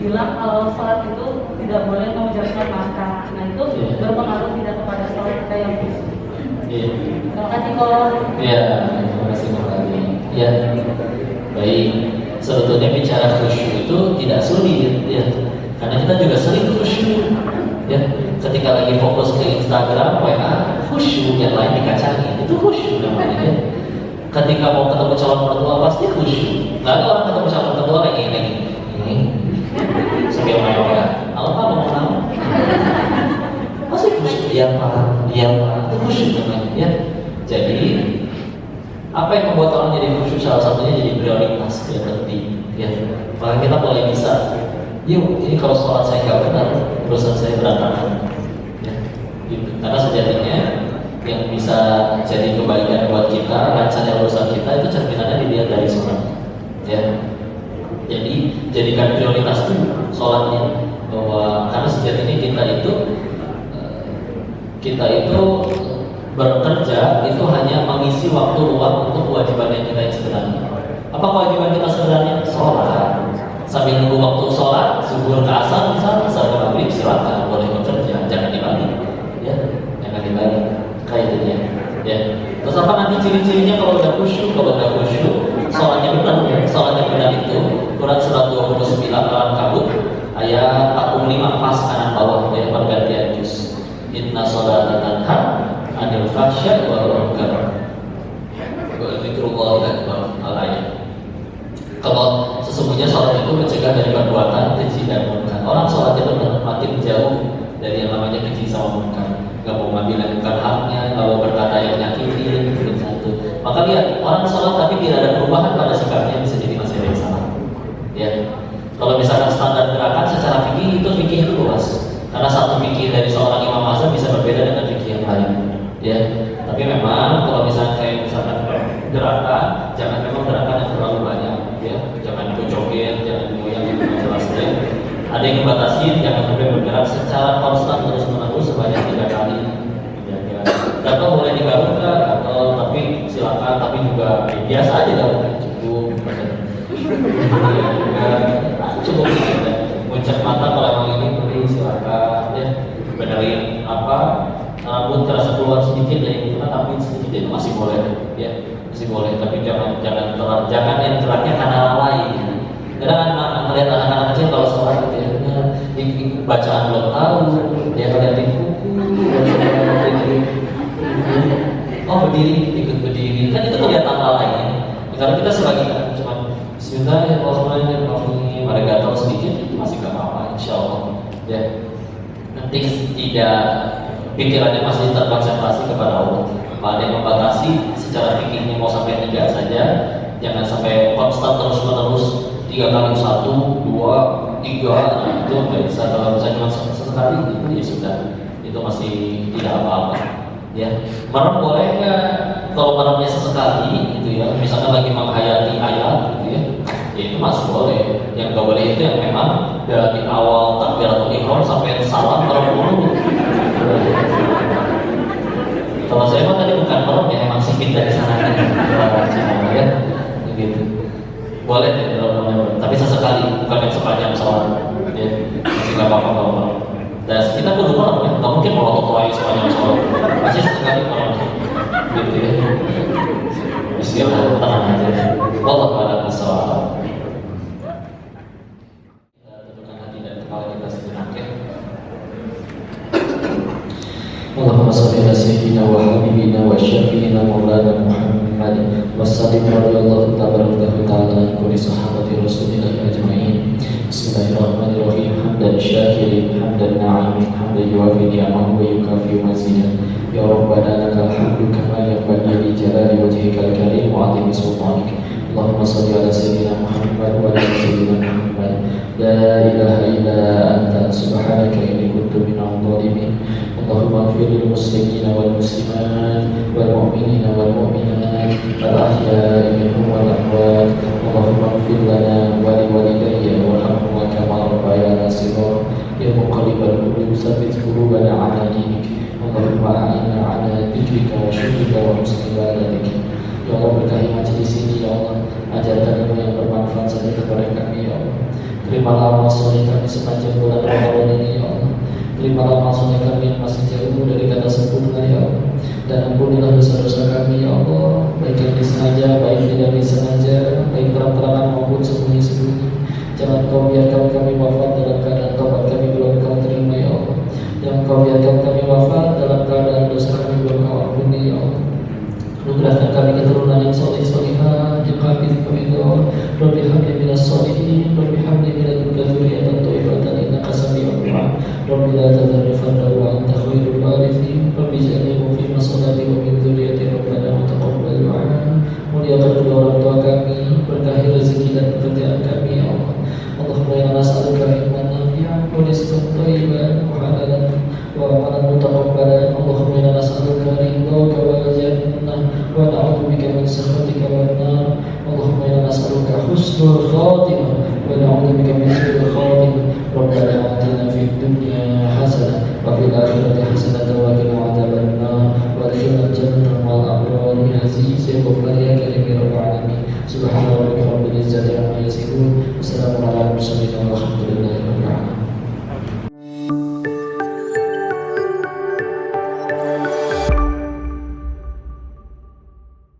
bilang kalau sholat itu tidak boleh memejamkan mata. Nah itu berpengaruh tidak kepada sholat kita yang khusyuk. Iya. Terima kasih Kos. Iya, terima kasih kembali. Iya. Baik. Sebetulnya bicara khusyuk itu tidak sulit, ya. Karena kita juga sering khusyuk, ya. Ketika lagi fokus ke Instagram, WA, khusyuk, yang lain dikacangin, itu khusyuk namanya. Ya. Ketika mau ketemu calon mertua pasti khusyuk. Lalu orang ketemu calon mertua lagi ini. Sambil main WA. Halo Pak, mau kenal? Masih khusyuk? Iya Pak, itu khusyuk namanya. Ya. Jadi apa yang membuat orang jadi khusyuk? Salah satunya jadi prioritas, ya penting. Ya, maka kita boleh bisa. Yuk, ini kalau sholat saya nggak benar, urusan saya berantakan. Ya, gitu. Karena sejatinya yang bisa jadi kebaikan buat kita, lancarnya urusan kita itu cerminannya dilihat dari sholat. Ya, jadi jadikan prioritas itu sholatnya. Bahwa karena sejatinya kita itu bekerja itu hanya mengisi waktu luang untuk kewajiban yang kita yang sebenarnya. Apa kewajiban kita sebenarnya? Sholat. Sambil nunggu waktu sholat, subuh ke asar, misal asar ke maghrib, silakan boleh bekerja, jangan dibalik, ya, jangan dibalik, kayak itu dia. Ya. Terus apa nanti ciri-cirinya kalau udah khusyuk? Kalau udah khusyuk, sholatnya benar, ya. Sholatnya benar itu Quran surat 29 Al-Ankabut ayat 45 pas kanan bawah, ya, pergantian juz. Inna sholata tanha 'anil fahsya'i wal munkar. Wa dzikrullahi akbar al-ayat. Kalau sesungguhnya sholat itu mencegah dari perbuatan keji dan munkar. Orang sholat itu makin jauh dari yang namanya keji sama munkar. Gak mau ngambil yang bukan haknya, gak mau berkata yang nyakitin, itu satu. Maka lihat, orang sholat tapi tidak ada perubahan pada sikapnya, bisa jadi masih ada yang salah. Ya, kalau misalkan standar gerakan secara fikih itu luas. Karena satu fikih dari seorang imam mazhab bisa berbeda dengan fikih yang lain. Ya, tapi memang kalau misalkan kayak misalkan gerakan, jangan memang gerakan yang terlalu banyak. Ya, jangan joget, jangan goyang, jelasnya. Ada yang membatasi, jangan sampai bergerak secara konstan terus menerus sebanyak 3 kali. Ya. Atau boleh digarukkan, atau tapi silakan, tapi juga biasa aja garukkan cukup. Cukup ya. Muncak mata kalau emang ini boleh silakan. Ya, benerin apa? Rambut terasa keluar sedikit dari itu, tapi sedikit itu masih boleh. Ya. Masih boleh, tapi jangan yang geraknya karena lalai. Kadang melihat anak-anak kecil kalau sholat gitu ya, bacaan belum tahu, dia ngeliatin buku, oh berdiri, ikut berdiri, kan itu kelihatan lalai ya. Karena kita sebagai cuma Bismillahirrahmanirrahim, mereka tahu sedikit itu masih gak apa-apa, insya Allah. Ya, nanti tidak pikirannya masih terkonsentrasi kepada Allah. Ada yang membatasi secara fikihnya mau sampai 3 saja, jangan sampai konstan terus-menerus 3 kali 1, 2, 3, nah itu nggak bisa. Kalau misalnya cuma sesekali itu ya sudah, itu masih tidak apa-apa. Ya, merem boleh nggak? Kalau meremnya sesekali gitu ya, misalnya lagi menghayati ayat gitu ya, Ya itu masuk boleh. Yang nggak boleh itu yang memang dari awal takbiratul ihram sampai salam merem. Kalau saya mah tadi bukan merem ya, emang sipit dari sana kan, ya, gitu. Boleh ya, tapi sesekali, bukan yang sepanjang sholat, ya, masih nggak apa-apa kalau merem. Dan kita kudu merem ya, nggak mungkin melotot lagi sepanjang sholat, pasti sesekali merem, gitu ya. Bismillah, tenang aja. Wallahu a'lam bishawab. Kita tundukkan hati dan kepala kita sejenak ya. Allahumma salli ala sayyidina wa habibina wa syafi'ina maulana Muhammad wa sallim radhiyallahu tabaraka ta'ala an kulli sahabati Rasulillah ajma'in. Bismillahirrahmanirrahim. Hamdan syakirin, hamdan na'imin, hamdan yuwafi ni'amahu wa yukafi mazidah. Ya Rabbana lakal hamdu kama yanbaghi li jalali wajhikal karim wa 'azimi sultanik. Allahumma salli ala sayyidina Muhammad wa ala sayyidina Muhammad. La ilaha illa anta subhanaka inni kuntu minadh dhalimin. Allahumma ighfir lil muslimina wal muslimat wal mu'minina wal mu'minat al ahya'i minhum wal amwat. Allahumma ighfir lana wa li walidayya warhamhuma kama rabbayana shighara. Ya muqallibal qulub tsabbit qulubana 'ala dinik. Allahumma a'inna 'ala dzikrika wa syukrika wa husni ibadatik. Ya Allah, berkahi majelis ini ya Allah, ajarkan ilmu yang bermanfaat saja kepada kami ya Allah. Terimalah amal soleh kami sepanjang bulan Ramadan ini ya Allah. Terimalah amal soleh kami yang masih jauh dari kata sempurna ya Allah. Dan ampunilah dosa-dosa kami ya Allah, baik yang disengaja, baik tidak disengaja, baik terang-terangan maupun sembunyi-sembunyi. Jangan kau biarkan kami wafat dalam keadaan taubat kami belum kau terima ya Allah. Jangan kau biarkan kami wafat dalam keadaan dosa kami belum kau ampuni ya Allah. Anugerahkan kami keturunan yang soleh solehah, yang hafiz hamidullah. Rabbi habli minas solihin, Rabbi habli minal dzurriyyatan thayyibatan innaka sami'ud du'a. Rabbi la tadhar fardan wa anta khairul warithin. Rabbi ij'alni muqima sholati wa min dzurriyyati rabbana wa taqabbal du'a. Muliakan kedua orang tua kami, berkahi rezeki dan pekerjaan kami ya Allah. Allahumma inna nas'aluka ilman nafi'an wa rizqan thayyiban wa halalan wa amalan mutaqabbalan. Allahumma inna nas'aluka ridhaka wal jannah wa na'udzubika min sakhatika wan nar. Allahumma inna nas'aluka husnul khatimah wa na'udzubika min su'il khatimah. Rabbana atina fid dunya hasanah wa fil akhirati hasanah wa qina adzaban nar wa adkhilna jannata ma'al abrar ya aziz ya ghafar ya karim ya rabbal alamin. Subhana rabbika rabbil izzati amma yasifun. Wassalamu ala mursalin walhamdulillahi rabbil alamin.